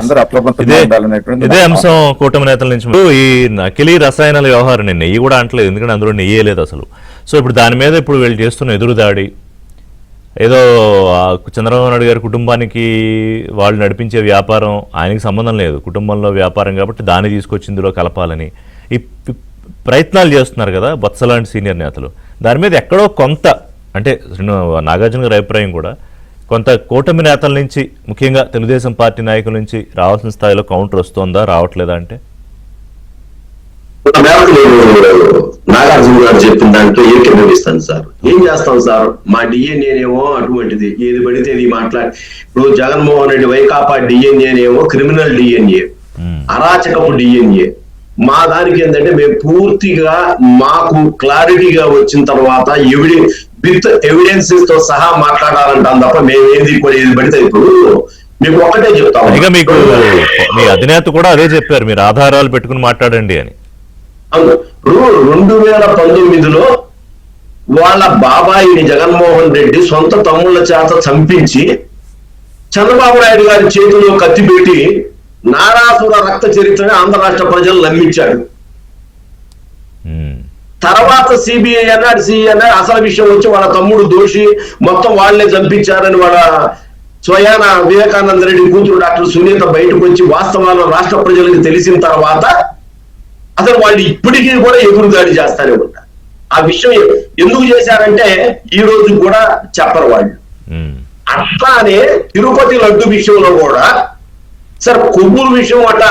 అందరూ అప్రమత్తంగా ఉండాలనేటువంటి ఇదే అంశం కూటమి నేతల నుంచి. ఈ నకిలీ రసాయనాల వ్యవహారం, నేను నెయ్యి కూడా అంటలేదు, ఎందుకంటే అందులో నెయ్యే లేదు అసలు. సో ఇప్పుడు దాని మీద ఇప్పుడు వీళ్ళు చేస్తున్న ఎదురుదాడి, ఏదో చంద్రబాబు నాయుడు గారి కుటుంబానికి వాళ్ళు నడిపించే వ్యాపారం ఆయనకి సంబంధం లేదు, కుటుంబంలో వ్యాపారం కాబట్టి దాన్ని తీసుకొచ్చి ఇందులో కలపాలని ఈ ప్రయత్నాలు చేస్తున్నారు కదా బొత్స లాంటి సీనియర్ నేతలు. దాని మీద ఎక్కడో కొంత, అంటే నాగార్జున గారి అభిప్రాయం కూడా, కొంత కూటమి నేతల నుంచి, ముఖ్యంగా తెలుగుదేశం పార్టీ నాయకుల నుంచి రావాల్సిన స్థాయిలో కౌంటర్ వస్తుందా, రావట్లేదా? అంటే నాగార్జున గారు చెప్పిన దాంట్లో ఏకీభవిస్తాను సార్. ఏం చేస్తాం సార్, మా డిఎన్ఏనేమో అటువంటిది, ఏది పడితే ఇది మాట్లాడి. ఇప్పుడు జగన్మోహన్ రెడ్డి వైకాపా డిఎన్ఏనేమో క్రిమినల్ డిఎన్ఏ, అరాచకపు డిఎన్ఏ. మా దానికి ఏంటంటే మేము పూర్తిగా మాకు క్లారిటీగా వచ్చిన తర్వాత విత్ ఎవిడెన్సెస్ తో సహా మాట్లాడాలంటాం తప్ప మేమేది కూడా ఏది పడితే. ఇప్పుడు మీకు ఒకటే చెప్తాం, ఇక మీకు మీ అధినేత కూడా అదే చెప్పారు, మీరు ఆధారాలు పెట్టుకుని మాట్లాడండి అని. 2019లో వాళ్ళ బాబాయిని జగన్మోహన్ రెడ్డి సొంత తమ్ముళ్ళ చేత చంపించి చంద్రబాబు నాయుడు గారి చేతిలో కత్తి పెట్టి నారాసుర రక్త చరిత్రని ఆంధ్ర రాష్ట్ర ప్రజలు నమ్మించాడు. తర్వాత సిబిఐ అన్నాడు, సిఐ అన్నాడు, అసలు విషయం వచ్చి వాళ్ళ తమ్ముడు దోషి, మొత్తం వాళ్ళే చంపించారని వాళ్ళ స్వయాన వివేకానంద రెడ్డి కూతురు డాక్టర్ సునీత బయటకు వచ్చి వాస్తవాలు రాష్ట్ర ప్రజలకు తెలిసిన తర్వాత అసలు వాళ్ళు ఇప్పటికీ కూడా ఎదురుదాడి చేస్తానే ఉంటారు. ఆ విషయం ఎందుకు చేశారంటే ఈ రోజు కూడా చెప్పరు వాళ్ళు. అట్లానే తిరుపతి లడ్డు విషయంలో కూడా సార్ కొవ్వూరు విషయం అట,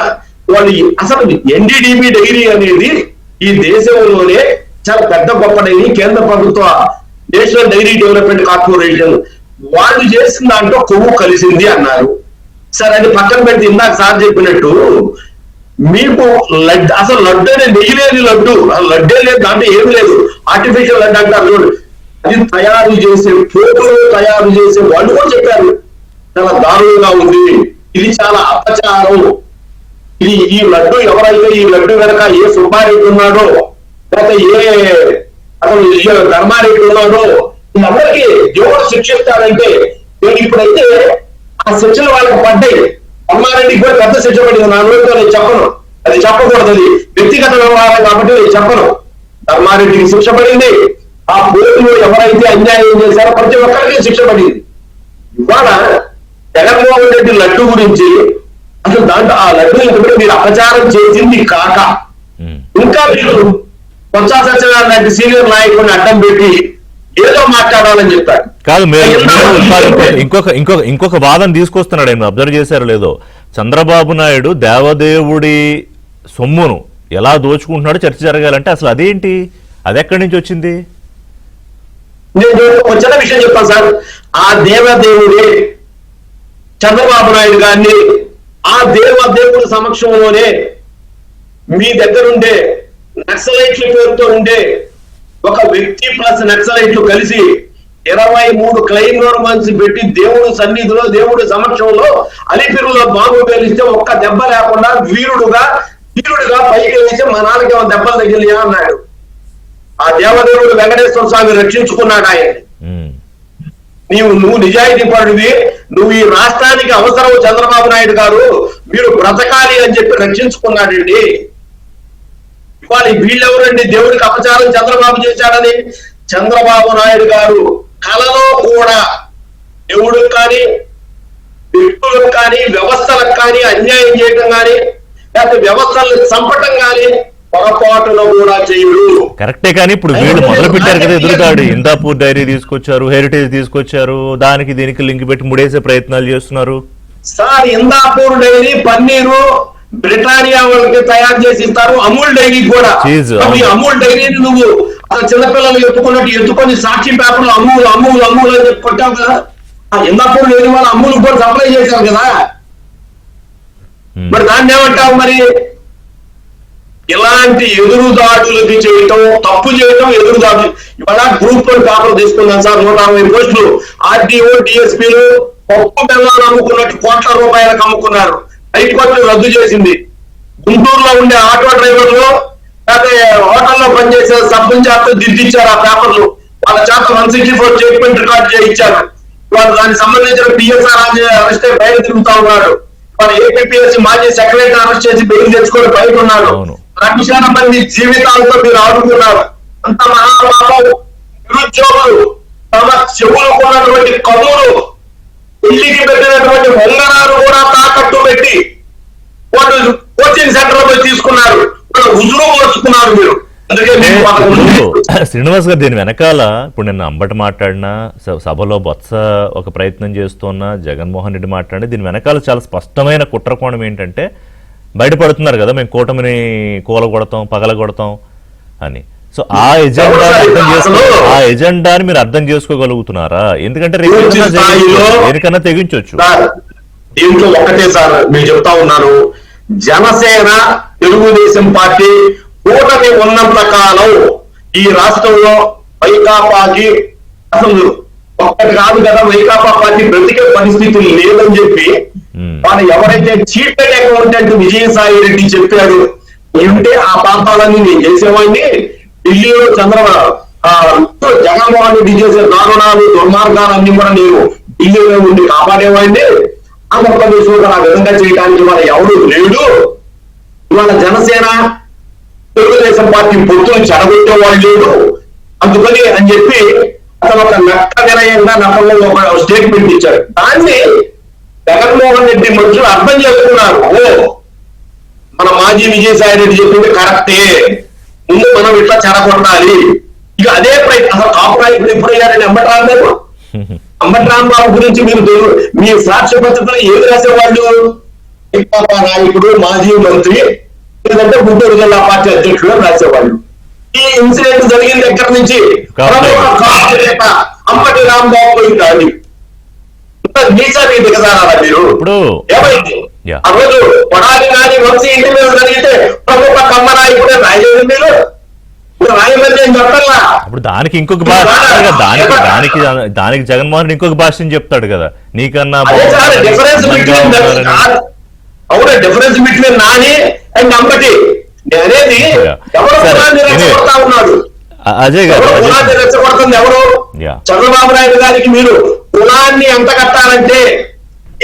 వాళ్ళు అసలు ఎన్డీడీబీ డైరీ అనేది ఈ దేశంలోనే చాలా పెద్ద గొప్ప డైరీ, కేంద్ర ప్రభుత్వ నేషనల్ డైరీ డెవలప్మెంట్ కార్పొరేషన్ వాళ్ళు చేసిన దాంట్లో కొవ్వు కలిసింది అన్నారు. సార్ అది పక్కన పెడితే ఇందాక సార్ చెప్పినట్టు మీకు లడ్డు, అసలు లడ్డు అనేది నెయ్యి లేని లడ్డు, లడ్డే లేదు, దాంట్లో ఏమి లేదు, ఆర్టిఫిషియల్ లడ్డు అంటారు. అది తయారు చేసే పోపులు తయారు చేసే వాళ్ళు కూడా చెప్పారు చాలా దారుణంగా ఉంది, ఇది చాలా అపచారం, ఇది ఈ లడ్డు ఎవరైతే ఈ లడ్డు వెనక ఏ సుబ్బారెడ్డి ఉన్నాడో లేకపోతే ఏ ధర్మారెడ్డి ఉన్నాడో వీళ్ళందరికీ దేవుడు శిక్షిస్తాడంటే నేను ఇప్పుడైతే ఆ శిక్షలు వాళ్ళకి పడ్డాయి. ధర్మారెడ్డికి కూడా పెద్ద శిక్ష పడింది, నా నోటితో నేను చెప్పను, అది చెప్పకూడదు, అది వ్యక్తిగత వ్యవహారం కాబట్టి నేను చెప్పను. ధర్మారెడ్డికి శిక్ష పడింది, ఆ పోలీసులు ఎవరైతే అన్యాయం చేశారో ప్రతి ఒక్కరికి శిక్ష పడింది. ఇవాళ జగన్మోహన్ రెడ్డి లడ్డు గురించి అసలు దాంట్లో ఆ లడ్డు ఎందుకంటే మీరు అపచారం చేసింది కాక ఇంకా మీరు బొత్స సత్యనారాయణ లాంటి సీనియర్ నాయకుడిని అడ్డం పెట్టి ఏదో మాట్లాడాలని చెప్పారు. కాదు, ఇంకొక వాదన తీసుకొస్తున్నాడు, ఆయన అబ్జర్వ్ చేశారో లేదో, చంద్రబాబు నాయుడు దేవదేవుడి సొమ్మును ఎలా దోచుకుంటున్నాడో చర్చ జరగాలంటే అసలు అదేంటి, అది ఎక్కడి నుంచి వచ్చింది? నేను చిన్న విషయం చెప్తాను సార్. ఆ దేవదేవుడి చంద్రబాబు నాయుడు గారిని ఆ దేవదేవుడి సమక్షంలోనే మీ దగ్గరుండే నక్సలైట్ల పేరుతో ఉండే ఒక వ్యక్తి ప్లస్ నక్సలైట్లు కలిసి 23 క్లెయిమ్ నోర్మన్స్ పెట్టి దేవుడు సన్నిధిలో దేవుడి సమక్షంలో అలిపిరిలో బాంబు పేలిస్తే ఒక్క దెబ్బ లేకుండా వీరుడుగా పైకి వేసి మా నాన్నకి దెబ్బలు తగిలియా అన్నాడు. ఆ దేవదేవుడు వెంకటేశ్వర స్వామి రక్షించుకున్నాడు ఆయన. నువ్వు నిజాయితీ పరుడివి, నువ్వు ఈ రాష్ట్రానికి అవసరం చంద్రబాబు నాయుడు గారు, మీరు బ్రతకాలి అని చెప్పి రక్షించుకున్నాడండి. ఇవాళ వీళ్ళెవరండి దేవుడికి అపచారం చంద్రబాబు చేశాడని? చంద్రబాబు నాయుడు గారు కలలో కూడా దేవుడికి కానీ వ్యక్తులకు కానీ వ్యవస్థలకు కానీ అన్యాయం చేయటం కానీ లేకపోతే వ్యవస్థలను చంపటం కానీ పొరపాటులో కూడా చేయడు. కరెక్టే, కానీ ఇప్పుడు వీళ్ళు మొదలు పెట్టారు కదా ఎదురుదాడి, ఇందాపూర్ డైరీ తీసుకొచ్చారు, హెరిటేజ్ తీసుకొచ్చారు, దీనికి లింక్ పెట్టి ముడేసే ప్రయత్నాలు చేస్తున్నారు. Sir Indapur dairy paneer Britannia వాళ్ళకి తయారు చేసి ఇస్తారు, అమూల్ డైరీ కూడా. Cheese, ఈ అమూల్ డైరీని నువ్వు అసలు చిన్నపిల్లలు ఎత్తుకున్నట్టు ఎత్తుకొని సాక్షి పేపర్లు అమూల్ అమూల్ అమూల్ అని చెప్పి కొట్టావు కదా. ఎన్నప్పుడు లేని వాళ్ళు అమూల్ కూడా సప్లై చేశారు కదా. మరి దాన్ని ఏమంటావు? మరి ఇలాంటి ఎదురుదాడులకి చేయటం, తప్పు చేయటం, ఎదురుదాడులు. ఇవాళ గ్రూప్ 1 పేపర్ తీసుకున్నాను సార్, 160 పోస్టులు. ఆర్డీఓ డిఎస్పీలు పప్పు బెల్లాలు అమ్ముకున్నట్టు కోట్ల రూపాయలకు అమ్ముకున్నారు. హైకోర్టు రద్దు చేసింది. గుంటూరులో ఉండే ఆటో డ్రైవర్లు లేకపోతే హోటల్లో పనిచేసే సబ్బుని చేత దిద్దిచ్చారు ఆ పేపర్లు. వాళ్ళ చేత 164 స్టేట్మెంట్ రికార్డ్ చేయించారు. వాళ్ళు దానికి సంబంధించిన పిఎస్ఆర్ అరెస్ట్ అయి బయట తిరుగుతా ఉన్నాడు. వాళ్ళ ఏపీఎస్సీ మాజీ సెక్రటరీ అరెస్ట్ చేసి బెయిల్ తెచ్చుకొని బయట ఉన్నాడు. లక్షల మంది జీవితాలతో మీరు ఆడుకున్నారు. అంత మహాపాపం. నిరుద్యోగులు తమ చెవులకు ఉన్నటువంటి కన్నులు, ఇల్లికి పెట్టినటువంటి వందనాలు కూడా తాకట్టు పెట్టి వాళ్ళు కోచింగ్ సెంటర్ లో తీసుకున్నారు. ఉజురు పోసుకున్నారు మీరు. అందుకే శ్రీనివాస్ గారు దీని వెనకాల ఇప్పుడు నేను అంబటి మాట్లాడినా, సభలో బొత్స ఒక ప్రయత్నం చేస్తున్నా, జగన్మోహన్ రెడ్డి మాట్లాడి, దీని వెనకాల చాలా స్పష్టమైన కుట్రకోణం ఏంటంటే బయటపడుతున్నారు కదా, మేము కూటమిని కూలగొడతాం, పగలగొడతాం అని. సో ఆ ఎజెండాని మీరు అర్థం చేసుకోగలుగుతున్నారా? ఎందుకంటే దేనికన్నా తెగించవచ్చు. దీంట్లో ఒకటే సార్ మీరు చెప్తా ఉన్నారు, జనసేన తెలుగుదేశం పార్టీ కూటమి ఉన్నంత కాలం ఈ రాష్ట్రంలో వైకాపాకి అసలు ఒక్కటి కాదు కదా, వైకాపా పార్టీ బ్రతికే పరిస్థితి లేదని చెప్పి వాళ్ళు ఎవరైతే చీఫ్ అకౌంటెంట్ విజయసాయి రెడ్డి చెప్పాడు ఉంటే ఆ ప్రాంతాలన్నీ నేను చేసేవాడిని. ఢిల్లీలో జగన్మోహన్ రెడ్డి చేసే దారుణాలు, దుర్మార్గాలన్నీ కూడా నేను ఢిల్లీలో ఉండి కాపాడేవాడిని. ఆంధ్రప్రదేశ్ లో ఆ విధంగా చేయడానికి మన ఎవరు లేడు. ఇవాళ జనసేన తెలుగుదేశం పార్టీ పొత్తులు చెడగొట్టేవాళ్ళు లేడు. అందుకని అని చెప్పి అతను ఒక నక్క వినయంగా నకంలో ఒక స్టేట్మెంట్ ఇచ్చారు. దాన్ని జగన్మోహన్ రెడ్డి మనుషులు అర్థం చేసుకున్నారు. మన మాజీ విజయసాయి రెడ్డి చెప్పింది కరెక్టే, ముందు మనం ఇట్లా చెడగొట్టాలి. ఇక అదే ప్రయత్నం. అసలు కాపు నాయకుడు ఎప్పుడయ్యారని అంబటి రాంబాబు, అంబటి రాంబాబు గురించి మీరు మీ సాక్ష్య పత్రికలో ఏది రాసేవాళ్ళు? నాయకుడు, మాజీ మంత్రి, లేదంటే గుంటూరు జిల్లా పార్టీ అధ్యక్షుడు రాసేవాళ్ళు. ఈ ఇన్సిడెంట్ జరిగిన దగ్గర నుంచి అంబటి రాంబాబు పోయింది. అది నీచాన్ని దిగజారా మీరు? ఏమైంది ఆ రోజు కొడాలి నాని వంశీ ఇంటి మీద జరిగితే ప్రముఖ కమ్మ నాయకుడే రాయలేదు మీరు? రాయమని నేను చెప్పాలా? ఇప్పుడు దానికి ఇంకొక భాష, దానికి జగన్మోహన్ రెడ్డి ఇంకొక భాషని చెప్తాడు కదా, నీకన్నా డిఫరెన్స్ బిట్వీన్ అవునా, difference between Nani and Ambati అనేది ఎవరు రెచ్చగొడతా ఉన్నాడు? అజయ్ గారు రెచ్చగొడుతుంది ఎవరు? చంద్రబాబు నాయుడు గారికి మీరు కులాన్ని ఎంత కట్టాలంటే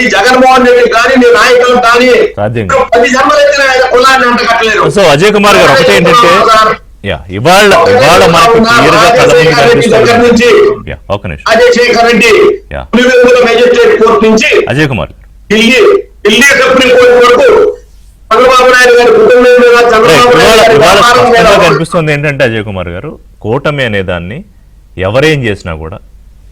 ఈ జగన్మోహన్ రెడ్డి కానీ మీ నాయకులు కానీ 10 జన్మలు ఎత్తిన కులాన్ని ఎంత కట్టలేరు. సో అజయ్ కుమార్ గారు ఒకటి ఏంటంటే ఇవాళ మనకు దగ్గర నుంచి అజయ్ శేఖర్ రెడ్డి మెజిస్ట్రేట్ కోర్టు నుంచి అజయ్ కుమార్ ఢిల్లీ సుప్రీం కోర్టు వరకు చంద్రబాబు నాయుడు గారి కుటుంబం మీద చంద్రబాబు కనిపిస్తుంది ఏంటంటే అజయ్ కుమార్ గారు, కూటమి అనే దాన్ని ఎవరేం చేసినా కూడా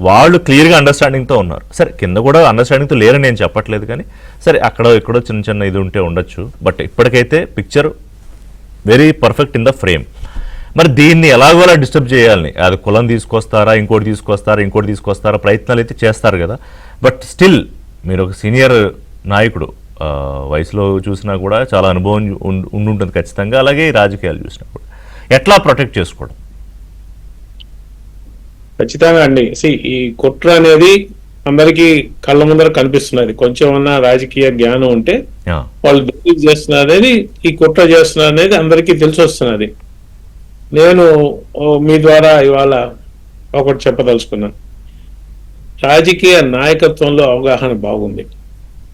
వాళ్ళు క్లియర్గా అండర్స్టాండింగ్తో ఉన్నారు. సరే కింద కూడా అండర్స్టాండింగ్తో లేరని నేను చెప్పట్లేదు, కానీ సరే అక్కడ ఇక్కడో చిన్న చిన్న ఇది ఉంటే ఉండొచ్చు. బట్ ఇప్పటికైతే picture very perfect in the frame. మరి దీన్ని ఎలాగోలా డిస్టర్బ్ చేయాలని, అది కులం తీసుకొస్తారా, ఇంకోటి తీసుకొస్తారా ప్రయత్నాలు అయితే చేస్తారు కదా. బట్ స్టిల్ మీరు ఒక సీనియర్ నాయకుడు, వయసులో చూసినా కూడా చాలా అనుభవం ఉండుంటుంది ఖచ్చితంగా, అలాగే రాజకీయాలు చూసినా కూడా ఎట్లా ప్రొటెక్ట్ చేసుకోవడం? ఖచ్చితంగా అండి. ఈ కుట్ర అనేది అందరికీ కళ్ళ ముందర కనిపిస్తున్నది. కొంచెం అన్నా రాజకీయ జ్ఞానం ఉంటే వాళ్ళు బిలీవ్ చేస్తున్నారు అనేది, ఈ కుట్ర చేస్తున్నారు అనేది అందరికీ తెలిసి వస్తున్నది. నేను మీ ద్వారా ఇవాళ ఒకటి చెప్పదలుచుకున్నాను. రాజకీయ నాయకత్వంలో అవగాహన బాగుంది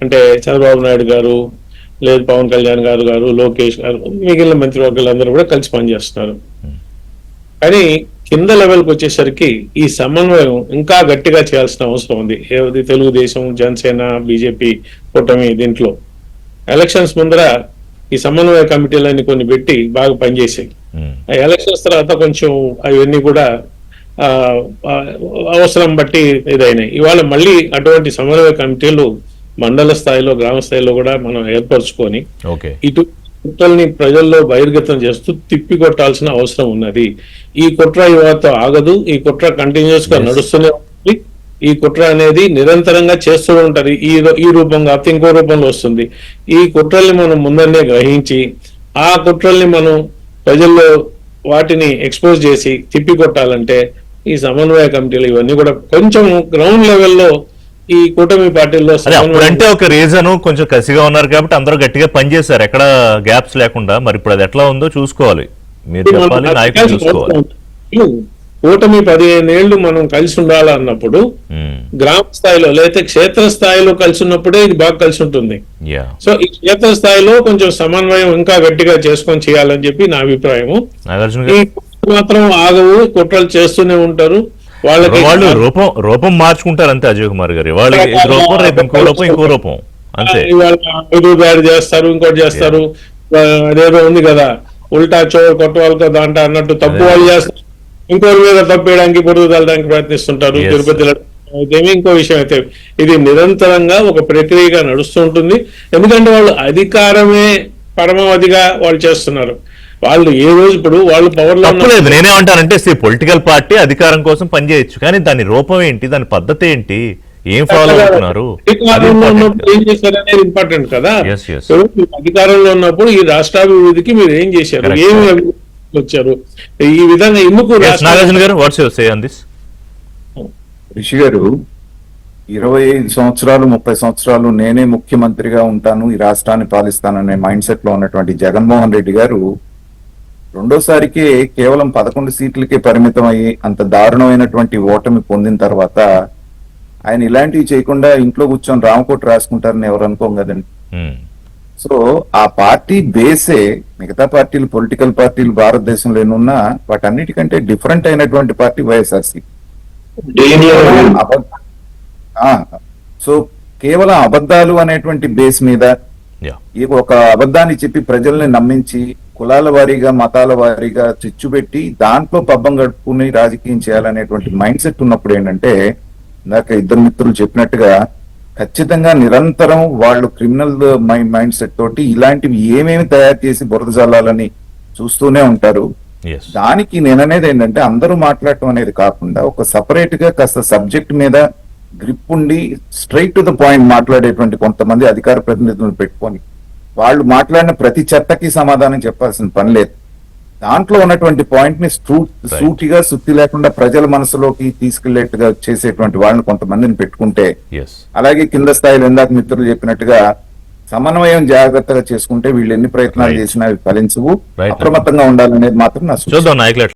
అంటే చంద్రబాబు నాయుడు గారు, లేదు పవన్ కళ్యాణ్ గారు, లోకేష్ గారు, మిగిలిన మంత్రివర్గాలందరూ కూడా కలిసి పనిచేస్తున్నారు. కానీ కింద లెవెల్కి వచ్చేసరికి ఈ సమన్వయం ఇంకా గట్టిగా చేయాల్సిన అవసరం ఉంది. ఏది తెలుగుదేశం, జనసేన, బీజేపీ కూటమి దీంట్లో ఎలక్షన్స్ ముందర ఈ సమన్వయ కమిటీలన్నీ కొన్ని పెట్టి బాగా పనిచేసాయి. ఆ ఎలక్షన్స్ తర్వాత కొంచెం అవన్నీ కూడా అవసరం బట్టి ఇదైనాయి. ఇవాళ మళ్ళీ అటువంటి సమన్వయ కమిటీలు మండల స్థాయిలో గ్రామ స్థాయిలో కూడా మనం ఏర్పరచుకొని ఓకే. ఇటు కుట్రల్ని ప్రజల్లో బహిర్గతం చేస్తూ తిప్పి కొట్టాల్సిన అవసరం ఉన్నది. ఈ కుట్ర యువతో ఆగదు, ఈ కుట్ర కంటిన్యూస్ గా నడుస్తూనే ఉంటుంది. ఈ కుట్ర అనేది నిరంతరంగా చేస్తూ ఉంటారు. ఈ రూపంగా కాకపోతే ఇంకో రూపంలో వస్తుంది. ఈ కుట్రల్ని మనం ముందన్నే గ్రహించి ఆ కుట్రల్ని మనం ప్రజల్లో వాటిని ఎక్స్పోజ్ చేసి తిప్పి కొట్టాలంటే ఈ సమన్వయ కమిటీలు ఇవన్నీ కూడా కొంచెం గ్రౌండ్ లెవెల్లో ఈ కూటమి పార్టీల్లో అదే అప్పుడంటే ఒక రీజన్ కొంచెం కసిగా ఉన్నారు కాబట్టి అందరూ గట్టిగా పనిచేశారు, ఎక్కడ గ్యాప్స్ లేకుండా. మరి ఇప్పుడు అది ఎట్లా ఉందో చూసుకోవాలి, మీరు చెప్పాలి, నాయకులు చూసుకోవాలి. కూటమి 15 ఏళ్లు మనం కలిసి ఉండాలన్నప్పుడు గ్రామ స్థాయిలో లేదా క్షేత్ర స్థాయిలో కలిసి ఉన్నప్పుడే ఇది బాగా కలిసి ఉంటుంది. యా, సో ఈ క్షేత్ర స్థాయిలో కొంచెం సమన్వయం ఇంకా గట్టిగా చేసుకొని చేయాలని చెప్పి నా అభిప్రాయము. నాగార్జున ఈ గారు, కుట్రలు మాత్రం ఆగవు, కుట్రలు చేస్తూనే ఉంటారు. వాళ్ళకి వాళ్ళు రూపం మార్చుకుంటారు అంతే. అజయ్ కుమార్ గారు, వాళ్ళకి ఇది రూపం, రేపు ఇంకో రూపం, ఇంకో రూపం అంతే. ఇది బ్యాడ్ చేస్తారు, ఇంకోటి చేస్తారు. అదేదో ఉంది కదా, ఉల్టా చోర్ కొట్టవాళ్ళతో దాంట్లో అన్నట్టు తప్పు వాళ్ళు చేస్తారు, ఇంకోరి మీద తప్పేయడానికి పొడుగు తల్లడానికి ప్రయత్నిస్తుంటారు. Yes, తిరుపతిలో ఇదేమి ఇంకో విషయం అయితే ఇది నిరంతరంగా ఒక ప్రక్రియగా నడుస్తుంటుంది. ఎందుకంటే వాళ్ళు అధికారమే పరమావధిగా వాళ్ళు చేస్తున్నారు. వాళ్ళు ఏ రోజు ఇప్పుడు వాళ్ళు పవర్ లో తప్పులేదు. నేనేమంటానంటే పొలిటికల్ పార్టీ అధికారం కోసం పనిచేయచ్చు, కానీ దాని రూపం ఏంటి, దాని పద్ధతి ఏంటి, ఏం ఫాలో అవుతున్నారు, అధికారంలో ఉన్నప్పుడు ఏం చేశారు అనేది ఇంపార్టెంట్ కదా. Yes, yes. ఇప్పుడు మీరు అధికారంలో ఉన్నప్పుడు ఈ రాష్ట్రాభివృద్ధికి మీరు ఏం చేశారు, Correct. ఏమి అభివృద్ధి వచ్చారు, ఈ విధంగా ఎందుకు నాగార్జున గారు, what's your say on this? Rishi గారు, 25 సంవత్సరాలు 30 సంవత్సరాలు నేనే ముఖ్యమంత్రిగా ఉంటాను, ఈ రాష్ట్రాన్ని పాలిస్తాననే మైండ్ సెట్ లో ఉన్నటువంటి జగన్మోహన్ రెడ్డి గారు రెండోసారికి కేవలం 11 సీట్లకే పరిమితం అయ్యి అంత దారుణమైనటువంటి ఓటమి పొందిన తర్వాత ఆయన ఇలాంటివి చేయకుండా ఇంట్లో కూర్చొని రామకోట రాసుకుంటారని ఎవరు అనుకోం కదండి. సో ఆ పార్టీ బేసే మిగతా పార్టీలు, పొలిటికల్ పార్టీలు భారతదేశంలో ఎన్నున్నా వాటన్నిటికంటే డిఫరెంట్ అయినటువంటి పార్టీ వైఎస్ఆర్సీ. సో కేవలం అబద్ధాలు అనేటువంటి బేస్ మీద ఈ ఒక అబద్ధాన్ని చెప్పి ప్రజల్ని నమ్మించి కులాల వారీగా, మతాల వారీగా చిచ్చు పెట్టి దాంట్లో పబ్బం గడుపుకుని రాజకీయం చేయాలనేటువంటి మైండ్ సెట్ ఉన్నప్పుడు ఏంటంటే, ఇందాక ఇద్దరు మిత్రులు చెప్పినట్టుగా ఖచ్చితంగా నిరంతరం వాళ్ళు క్రిమినల్ మైండ్ సెట్ తోటి ఇలాంటివి ఏమేమి తయారు చేసి బురద జల్లాలని చూస్తూనే ఉంటారు. దానికి నేననేది ఏంటంటే, అందరూ మాట్లాడటం అనేది కాకుండా ఒక సపరేట్ గా కాస్త సబ్జెక్ట్ మీద గ్రిప్ ఉండి స్ట్రైట్ టు ద పాయింట్ మాట్లాడేటువంటి కొంతమంది అధికార ప్రతినిధులను పెట్టుకొని వాళ్ళు మాట్లాడిన ప్రతి చట్టకి సమాధానం చెప్పాల్సిన పని లేదు. దాంట్లో ఉన్నటువంటి పాయింట్ ని సూటిగా సుత్తి లేకుండా ప్రజల మనసులోకి తీసుకెళ్లేట్టుగా చేసేటువంటి వాళ్ళని కొంతమందిని పెట్టుకుంటే, అలాగే కింద స్థాయిలో ఇందాక మిత్రులు చెప్పినట్టుగా సమన్వయం జాగ్రత్తగా చేసుకుంటే వీళ్ళు ఎన్ని ప్రయత్నాలు చేసినా అవి ఫలించవు. అప్రమత్తంగా ఉండాలనేది మాత్రం నా సూచన.